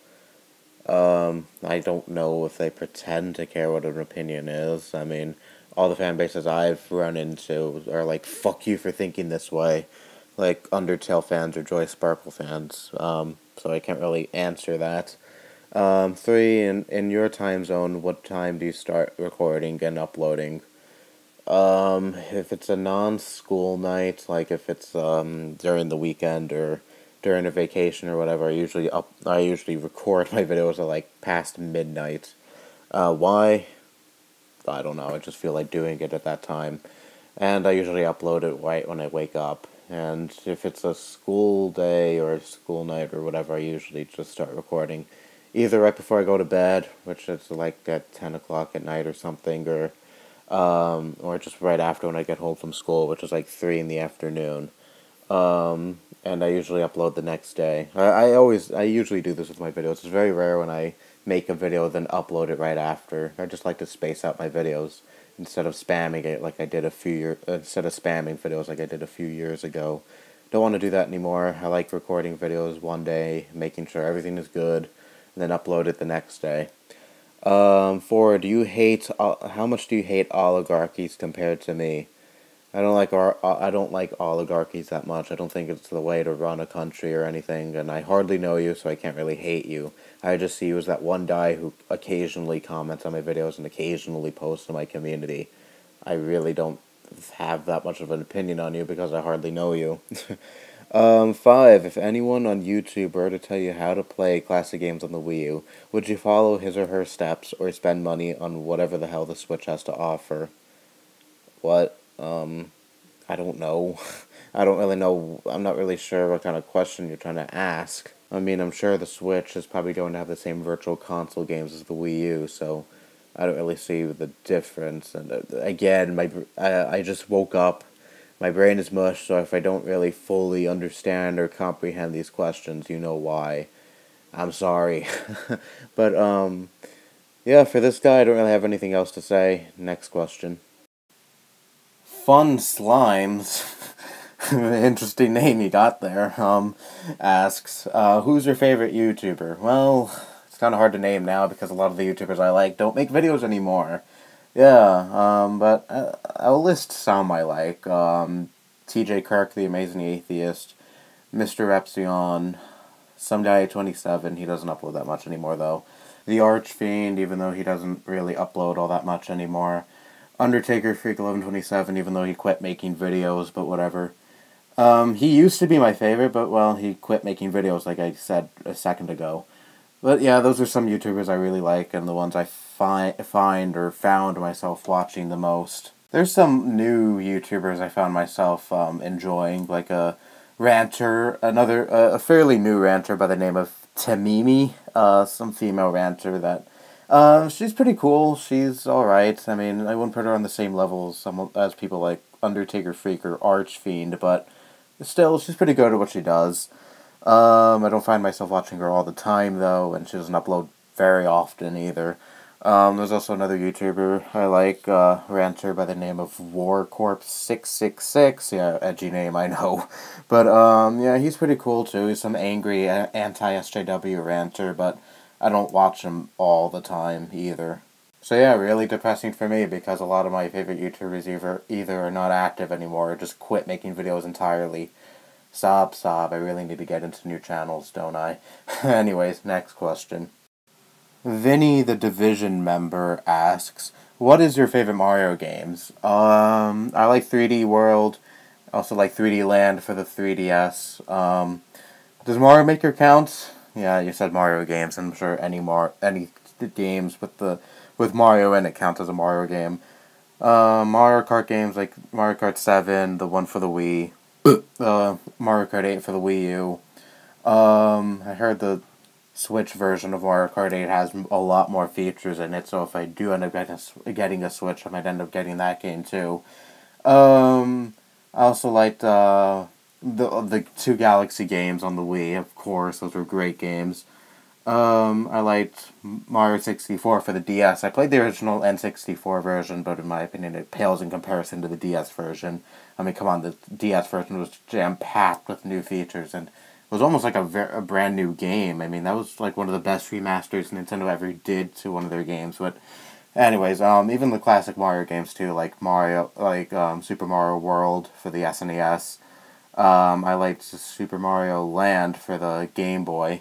I don't know if they pretend to care what an opinion is. I mean, all the fan bases I've run into are like, fuck you for thinking this way. Like, Undertale fans or Joy Sparkle fans. So I can't really answer that. 3, in your time zone, what time do you start recording and uploading? If it's a non-school night, like if it's, during the weekend or during a vacation or whatever, I usually record my videos at, like, past midnight. Why? I don't know, I just feel like doing it at that time. And I usually upload it right when I wake up. And if it's a school day or a school night or whatever, I usually just start recording either right before I go to bed, which is like at 10 o'clock at night or something, or just right after when I get home from school, which is like 3 in the afternoon. And I usually upload the next day. I usually do this with my videos. It's very rare when I make a video then upload it right after. I just like to space out my videos instead of spamming it like I did instead of spamming videos like I did a few years ago. Don't want to do that anymore. I like recording videos one day, making sure everything is good, and then upload it the next day. 4, how much do you hate oligarchies compared to me? I don't like oligarchies that much. I don't think it's the way to run a country or anything, and I hardly know you, so I can't really hate you. I just see you as that one guy who occasionally comments on my videos and occasionally posts to my community. I really don't have that much of an opinion on you because I hardly know you. 5, if anyone on YouTube were to tell you how to play classic games on the Wii U, would you follow his or her steps or spend money on whatever the hell the Switch has to offer? What? I don't know. I don't really know. I'm not really sure what kind of question you're trying to ask. I mean, I'm sure the Switch is probably going to have the same virtual console games as the Wii U, so I don't really see the difference. And again, I just woke up. My brain is mush, so if I don't really fully understand or comprehend these questions, you know why. I'm sorry. But, yeah, for this guy, I don't really have anything else to say. Next question. Fun Slimes, interesting name you got there, asks, who's your favorite YouTuber? Well, it's kind of hard to name now because a lot of the YouTubers I like don't make videos anymore. Yeah, but I'll list some I like. TJ Kirk, the Amazing Atheist, Mr. Epsilon, some guy at 27, he doesn't upload that much anymore though. The Archfiend, even though he doesn't really upload all that much anymore. Undertaker Freak 1127, even though he quit making videos, but whatever. He used to be my favorite, but, well, he quit making videos, like I said a second ago. But, yeah, those are some YouTubers I really like, and the ones I find or found myself watching the most. There's some new YouTubers I found myself enjoying, like a ranter, a fairly new ranter by the name of Tamimi, some female ranter that... she's pretty cool. She's alright. I mean, I wouldn't put her on the same level as people like Undertaker Freak or Archfiend, but still, she's pretty good at what she does. I don't find myself watching her all the time, though, and she doesn't upload very often, either. There's also another YouTuber I like, ranter by the name of WarCorp666. Yeah, edgy name, I know. But, yeah, he's pretty cool, too. He's some angry anti-SJW ranter, but I don't watch him all the time, either. So yeah, really depressing for me, because a lot of my favorite YouTubers either are not active anymore, or just quit making videos entirely. Sob, I really need to get into new channels, don't I? Anyways, next question. Vinny the Division member asks, what is your favorite Mario games? I like 3D World, also like 3D Land for the 3DS. Does Mario Maker count? Yeah, you said Mario games. I'm sure any games with Mario in it count as a Mario game. Mario Kart games like Mario Kart 7, the one for the Wii, Mario Kart 8 for the Wii U, I heard the Switch version of Mario Kart 8 has a lot more features in it, so if I do end up getting a Switch, I might end up getting that game too. I also liked the two Galaxy games on the Wii, of course. Those were great games. I liked Mario 64 for the DS. I played the original N64 version, but in my opinion, it pales in comparison to the DS version. I mean, come on, the DS version was jam-packed with new features, and it was almost like a brand new game. I mean, that was like one of the best remasters Nintendo ever did to one of their games. But anyways, even the classic Mario games too, like Super Mario World for the SNES. I liked Super Mario Land for the Game Boy.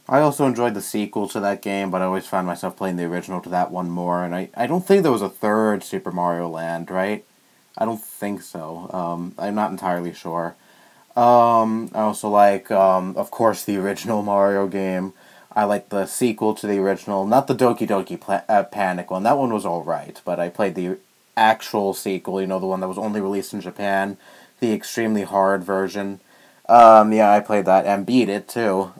I also enjoyed the sequel to that game, but I always found myself playing the original to that one more, and I don't think there was a third Super Mario Land, right? I don't think so. I'm not entirely sure. I also like, of course, the original Mario game. I like the sequel to the original, not the Doki Doki Panic one. That one was alright, but I played the actual sequel, the one that was only released in Japan, the extremely hard version. Yeah, I played that and beat it, too.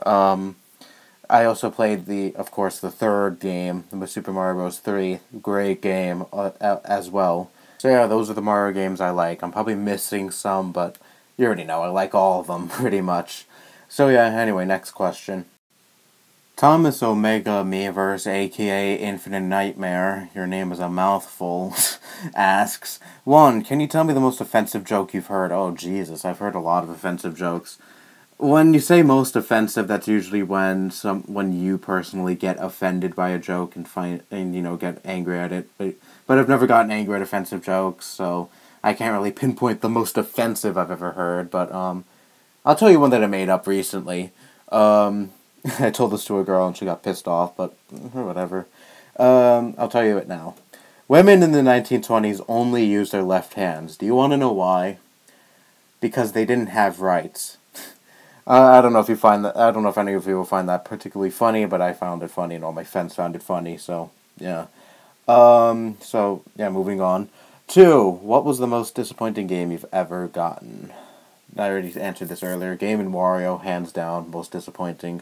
I also played of course, the third game, the Super Mario Bros. 3. Great game as well. So yeah, those are the Mario games I like. I'm probably missing some, but you already know, I like all of them, pretty much. So yeah, anyway, next question. Thomas Omega Beavers, aka Infinite Nightmare, your name is a mouthful, asks, 1. Can you tell me the most offensive joke you've heard? Oh, Jesus, I've heard a lot of offensive jokes. When you say most offensive, that's usually when you personally get offended by a joke and get angry at it. But I've never gotten angry at offensive jokes, so I can't really pinpoint the most offensive I've ever heard. But I'll tell you one that I made up recently. I told this to a girl and she got pissed off, but whatever. I'll tell you it now. Women in the 1920s only used their left hands. Do you want to know why? Because they didn't have rights. I don't know if you find that. I don't know if any of you will find that particularly funny, but I found it funny, and all my friends found it funny. So yeah. So yeah, moving on. 2. What was the most disappointing game you've ever gotten? I already answered this earlier. Game and Wario, hands down, most disappointing.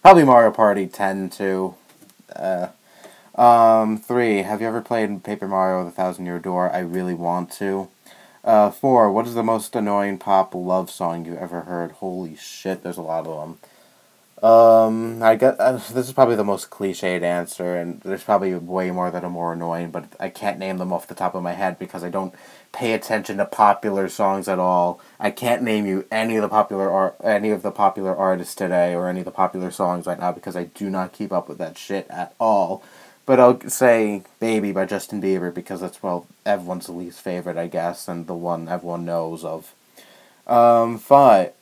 Probably Mario Party 10 too. 3. Have you ever played Paper Mario: The Thousand-Year Door? I really want to. 4. What is the most annoying pop love song you've ever heard? Holy shit, there's a lot of them. This is probably the most cliched answer, and there's probably way more that are more annoying, but I can't name them off the top of my head because I don't pay attention to popular songs at all. I can't name you any of the popular artists today or any of the popular songs right now because I do not keep up with that shit at all. But I'll say Baby by Justin Bieber because that's, everyone's least favorite, I guess, and the one everyone knows of. 5.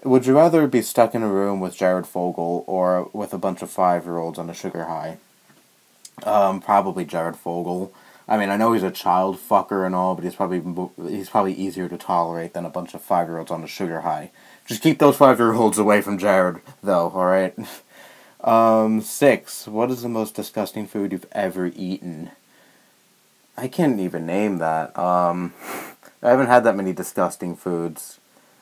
Would you rather be stuck in a room with Jared Fogle or with a bunch of 5-year-olds on a sugar high? Probably Jared Fogle. I mean, I know he's a child fucker and all, but he's probably easier to tolerate than a bunch of 5-year-olds on a sugar high. Just keep those 5-year-olds away from Jared, though, alright? 6. What is the most disgusting food you've ever eaten? I can't even name that. I haven't had that many disgusting foods.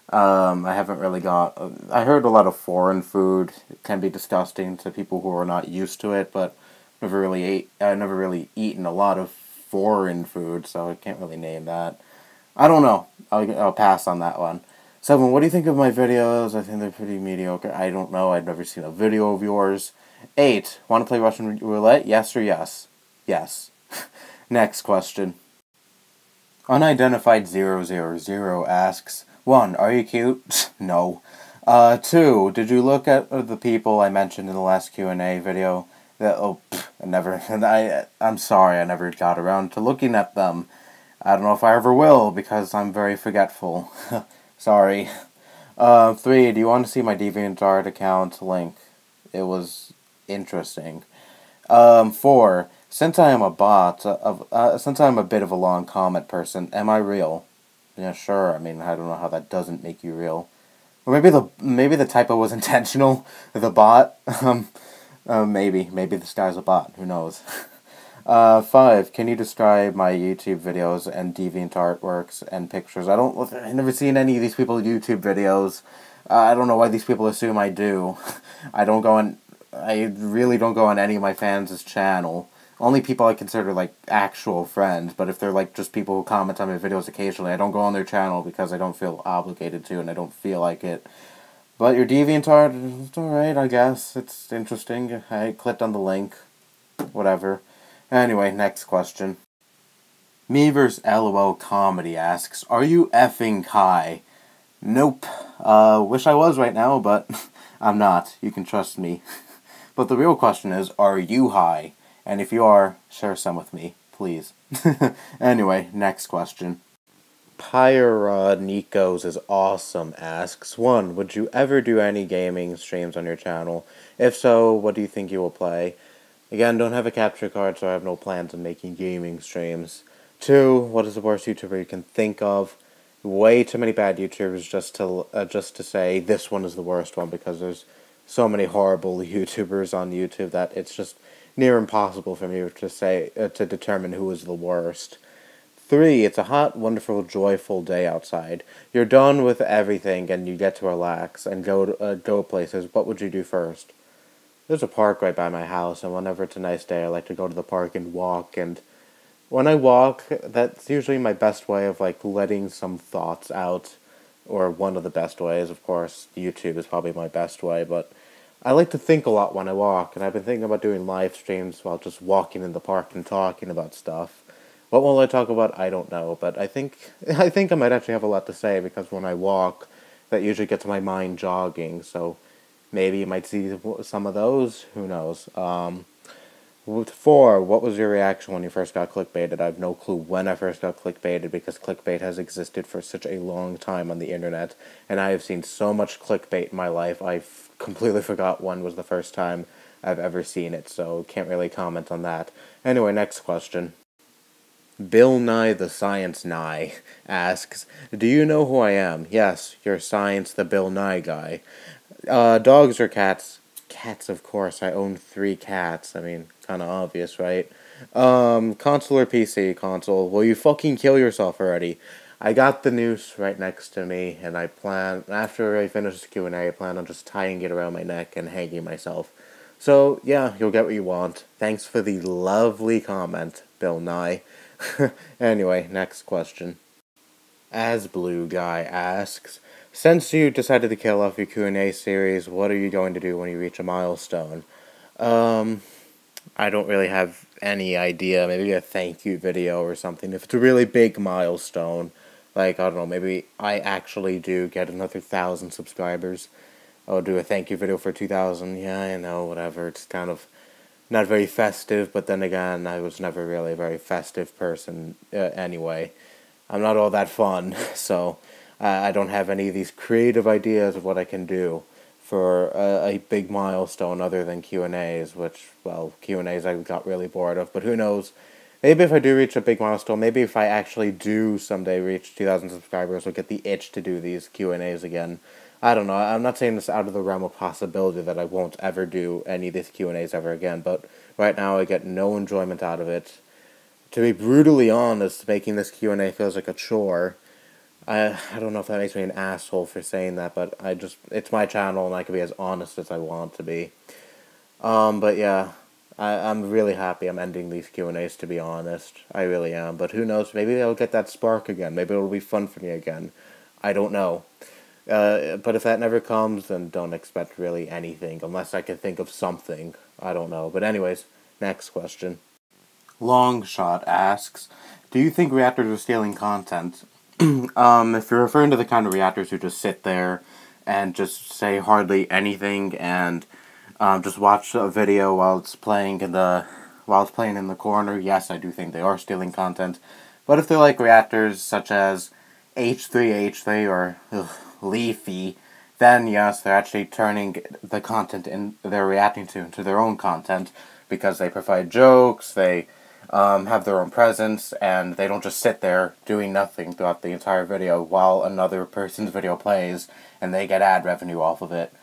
I haven't really I heard a lot of foreign food can be disgusting to people who are not used to it, but I've never really eaten a lot of foreign food, so I can't really name that. I don't know. I'll pass on that one. 7. What do you think of my videos? I think they're pretty mediocre. I don't know. I've never seen a video of yours. 8. Want to play Russian roulette? Yes or yes? Yes. Next question. Unidentified 000 asks, 1. Are you cute? No. 2. Did you look at the people I mentioned in the last Q&A video? I'm sorry, I never got around to looking at them. I don't know if I ever will, because I'm very forgetful. Sorry. 3. Do you want to see my DeviantArt account link? It was interesting. 4. Since I am a bit of a long comment person, am I real? Yeah, sure. I mean, I don't know how that doesn't make you real. Or maybe the typo was intentional. The bot. Maybe this guy's a bot. Who knows? 5. Can you describe my YouTube videos and DeviantArt artworks and pictures? I've never seen any of these people's YouTube videos. I don't know why these people assume I do. I really don't go on any of my fans' channel. Only people I consider, like, actual friends, but if they're, like, just people who comment on my videos occasionally, I don't go on their channel because I don't feel obligated to, and I don't feel like it. But your DeviantArt, it's alright, I guess. It's interesting. I clicked on the link. Whatever. Anyway, next question. Beavers LOL Comedy asks, are you effing high? Nope. Wish I was right now, but I'm not. You can trust me. But the real question is, are you high? And if you are, share some with me, please. Anyway, next question. Pyrrha Nikos is awesome asks, 1. Would you ever do any gaming streams on your channel? If so, what do you think you will play? Again, don't have a capture card, so I have no plans of making gaming streams. 2. What is the worst YouTuber you can think of? Way too many bad YouTubers just to say this one is the worst one, because there's so many horrible YouTubers on YouTube that it's just near impossible for me to say to determine who is the worst. 3. It's a hot, wonderful, joyful day outside. You're done with everything and you get to relax and go places. What would you do first? There's a park right by my house, and whenever it's a nice day, I like to go to the park and walk. And when I walk, that's usually my best way of, like, letting some thoughts out, or one of the best ways. Of course, YouTube is probably my best way, but I like to think a lot when I walk, and I've been thinking about doing live streams while just walking in the park and talking about stuff. What will I talk about? I don't know, but I think I might actually have a lot to say, because when I walk, that usually gets my mind jogging, so maybe you might see some of those. Who knows? 4. What was your reaction when you first got clickbaited? I have no clue when I first got clickbaited, because clickbait has existed for such a long time on the internet, and I have seen so much clickbait in my life, I've completely forgot when was the first time I've ever seen it, so can't really comment on that. Anyway, next question. Bill Nye the Science Nye asks, do you know who I am? Yes, you're Science the Bill Nye guy. Dogs or cats? Cats, of course. I own 3 cats. I mean, kind of obvious, right? Console or PC? Console. Will you fucking kill yourself already? I got the noose right next to me, and I plan, after I finish this Q&A, I plan on just tying it around my neck and hanging myself. So, yeah, you'll get what you want. Thanks for the lovely comment, Bill Nye. Anyway, next question. As Blue Guy asks, since you decided to kill off your Q&A series, what are you going to do when you reach a milestone? I don't really have any idea. Maybe a thank you video or something. If it's a really big milestone, like, I don't know, maybe I actually do get another 1,000 subscribers, I'll do a thank you video for 2,000. Yeah, I know, whatever. It's kind of not very festive, but then again, I was never really a very festive person anyway. I'm not all that fun, so I don't have any of these creative ideas of what I can do for a big milestone other than Q&As, which, well, Q&As I got really bored of, but who knows. Maybe if I do reach a big milestone, maybe if I actually do someday reach 2,000 subscribers, I'll get the itch to do these Q&As again. I don't know, I'm not saying this out of the realm of possibility that I won't ever do any of these Q&As ever again, but right now I get no enjoyment out of it. To be brutally honest, making this Q&A feels like a chore. I don't know if that makes me an asshole for saying that, but it's my channel and I can be as honest as I want to be. But yeah, I'm really happy I'm ending these Q&As, to be honest. I really am, but who knows, maybe I'll get that spark again, maybe it'll be fun for me again. I don't know. But if that never comes, then don't expect really anything, unless I can think of something. I don't know. But anyways, next question. Longshot asks, do you think reactors are stealing content? If you're referring to the kind of reactors who just sit there and just say hardly anything and just watch a video while it's playing in the corner, yes, I do think they are stealing content. But if they're like reactors such as H3H3 or Leafy, then yes, they're actually turning the content they're reacting to into their own content, because they provide jokes, they have their own presence, and they don't just sit there doing nothing throughout the entire video while another person's video plays and they get ad revenue off of it.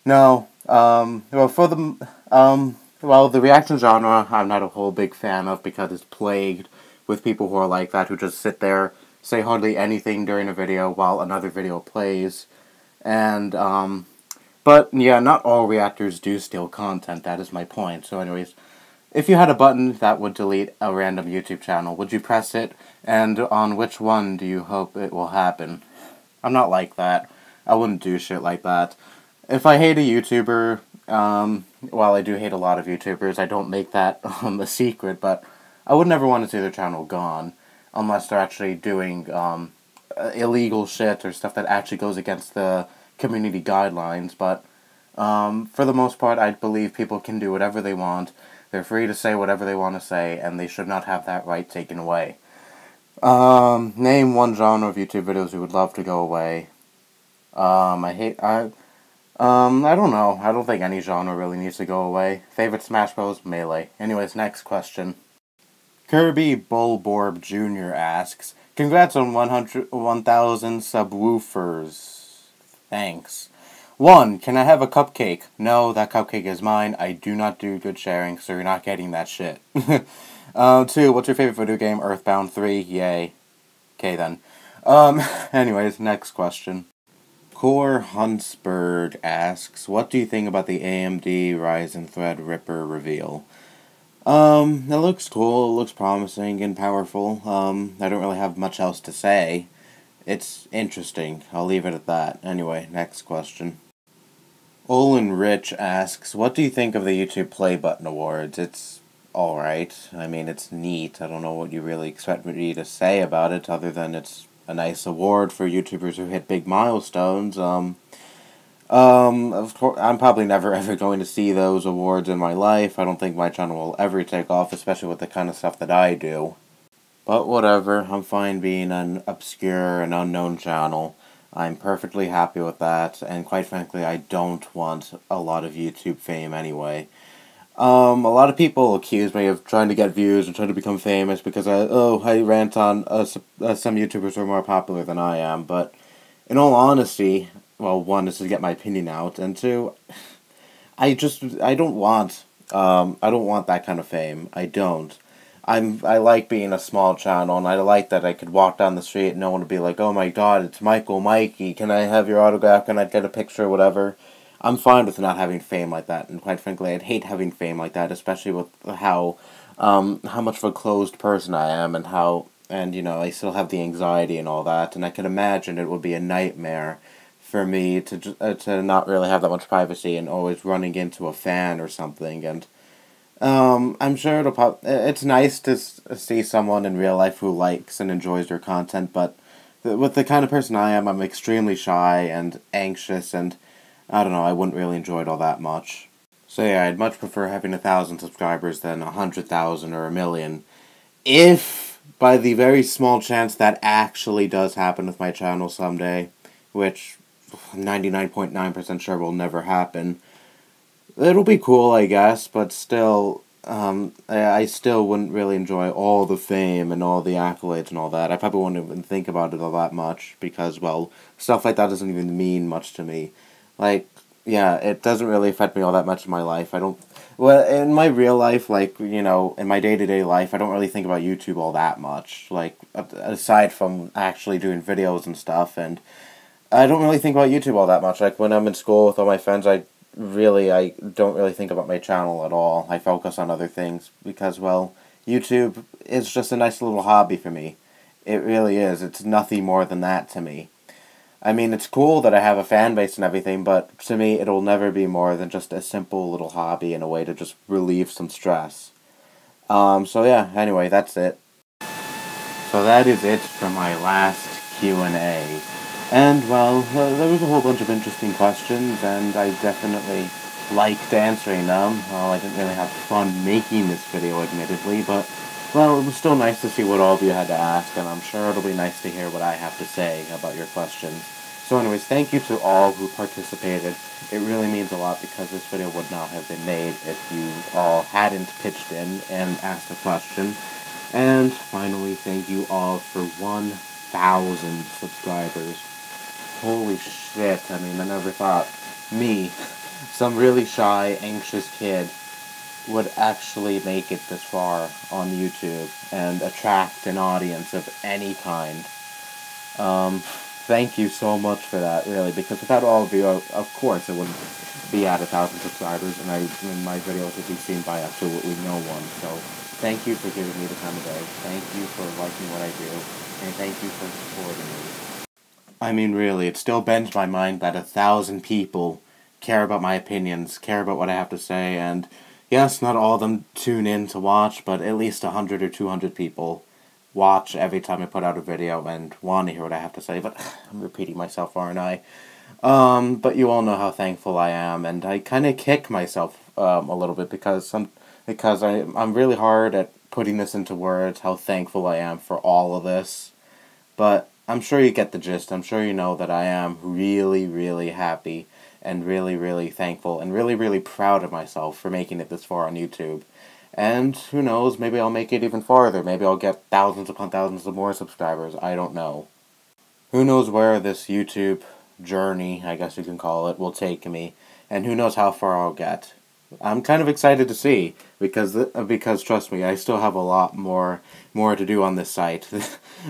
No, well, for the the reaction genre, I'm not a whole big fan of, because it's plagued with people who are like that, who just sit there, say hardly anything during a video while another video plays. And, but, yeah, not all reactors do steal content, that is my point. So anyways, if you had a button that would delete a random YouTube channel, would you press it? And on which one do you hope it will happen? I'm not like that. I wouldn't do shit like that. If I hate a YouTuber, well, I do hate a lot of YouTubers, I don't make that a secret, but I would never want to see their channel gone, unless they're actually doing illegal shit or stuff that actually goes against the community guidelines, but for the most part, I believe people can do whatever they want. They're free to say whatever they want to say, and they should not have that right taken away. Name one genre of YouTube videos you would love to go away. I don't know. I don't think any genre really needs to go away. Favorite Smash Bros? Melee. Anyways, next question. Kirby Bullborb Jr. asks, congrats on 1,000 subwoofers. Thanks. 1. Can I have a cupcake? No, that cupcake is mine. I do not do good sharing, so you're not getting that shit. 2. What's your favorite video game? Earthbound 3. Yay. Okay then. Anyways, next question. Core Huntsberg asks, what do you think about the AMD Ryzen Threadripper reveal? It looks cool, it looks promising and powerful. I don't really have much else to say. It's interesting. I'll leave it at that. Anyway, next question. Olin Rich asks, what do you think of the YouTube Play Button Awards? It's alright. I mean, it's neat. I don't know what you really expect me to say about it, other than it's a nice award for YouTubers who hit big milestones. Of course, I'm probably never ever going to see those awards in my life. I don't think my channel will ever take off, especially with the kind of stuff that I do. But whatever, I'm fine being an obscure and unknown channel. I'm perfectly happy with that, and quite frankly, I don't want a lot of YouTube fame anyway. A lot of people accuse me of trying to get views and trying to become famous because I rant on some YouTubers who are more popular than I am, but in all honesty, well, 1 is to get my opinion out, and 2, I don't want that kind of fame. I don't. I like being a small channel, and I like that I could walk down the street and no one would be like, oh my god, it's Mikey, can I have your autograph, can I get a picture, whatever. I'm fine with not having fame like that, and quite frankly, I'd hate having fame like that, especially with how much of a closed person I am, and you know, I still have the anxiety and all that, and I can imagine it would be a nightmare for me to not really have that much privacy and always running into a fan or something, and I'm sure it's nice to see someone in real life who likes and enjoys your content, but with the kind of person I am, I'm extremely shy and anxious, and I don't know, I wouldn't really enjoy it all that much. So yeah, I'd much prefer having 1,000 subscribers than 100,000 or 1,000,000. If, by the very small chance that actually does happen with my channel someday, which 99.9% sure will never happen, it'll be cool, I guess, but still, I still wouldn't really enjoy all the fame and all the accolades and all that. I probably wouldn't even think about it all that much, because, well, stuff like that doesn't even mean much to me. Like, yeah, it doesn't really affect me all that much in my life. Well, in my real life, like, you know, in my day-to-day life, I don't really think about YouTube all that much. Like, aside from actually doing videos and stuff, and I don't really think about YouTube all that much. Like, when I'm in school with all my friends, I don't really think about my channel at all. I focus on other things, because, well, YouTube is just a nice little hobby for me. It really is. It's nothing more than that to me. I mean, it's cool that I have a fan base and everything, but to me, it'll never be more than just a simple little hobby and a way to just relieve some stress. So yeah, anyway, that's it. So that is it for my last Q&A. And, well, there was a whole bunch of interesting questions, and I definitely liked answering them. Well, I didn't really have fun making this video, admittedly, but, well, it was still nice to see what all of you had to ask, and I'm sure it'll be nice to hear what I have to say about your questions. So anyways, thank you to all who participated. It really means a lot, because this video would not have been made if you all hadn't pitched in and asked a question. And finally, thank you all for 1,000 subscribers. Holy shit, I mean, I never thought me, some really shy, anxious kid, would actually make it this far on YouTube and attract an audience of any kind. thank you so much for that, really, because without all of you, of course, it wouldn't be at 1,000 subscribers, and my videos would be seen by absolutely no one. So, thank you for giving me the time of day. Thank you for liking what I do, and thank you for supporting me. I mean, really, it still bends my mind that 1,000 people care about my opinions, care about what I have to say, and yes, not all of them tune in to watch, but at least 100 or 200 people watch every time I put out a video and want to hear what I have to say, but I'm repeating myself, aren't I? But you all know how thankful I am, and I kind of kick myself a little bit because I'm really hard at putting this into words, how thankful I am for all of this. But I'm sure you get the gist. I'm sure you know that I am really, really happy and really, really thankful and really, really proud of myself for making it this far on YouTube. And who knows, maybe I'll make it even farther. Maybe I'll get thousands upon thousands of more subscribers. I don't know. Who knows where this YouTube journey, I guess you can call it, will take me. And who knows how far I'll get. I'm kind of excited to see, because trust me, I still have a lot more to do on this site.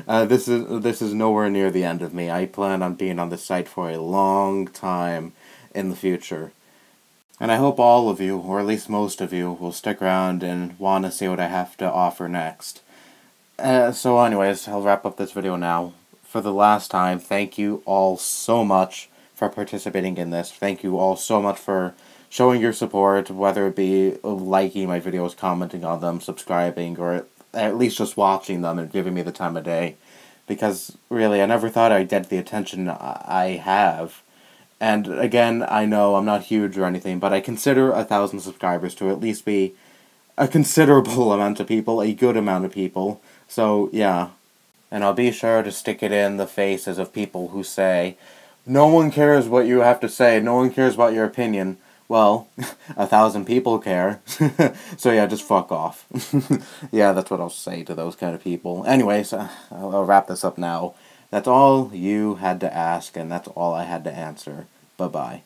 This is nowhere near the end of me. I plan on being on this site for a long time in the future. And I hope all of you, or at least most of you, will stick around and want to see what I have to offer next. So anyways, I'll wrap up this video now. For the last time, thank you all so much for participating in this. Thank you all so much for showing your support, whether it be liking my videos, commenting on them, subscribing, or at least just watching them and giving me the time of day. Because, really, I never thought I'd get the attention I have. And, again, I know I'm not huge or anything, but I consider 1,000 subscribers to at least be a considerable amount of people, a good amount of people. So, yeah. And I'll be sure to stick it in the faces of people who say, no one cares what you have to say, no one cares about your opinion. Well, 1,000 people care. So yeah, just fuck off. Yeah, that's what I'll say to those kind of people. Anyways, I'll wrap this up now. That's all you had to ask, and that's all I had to answer. Bye-bye.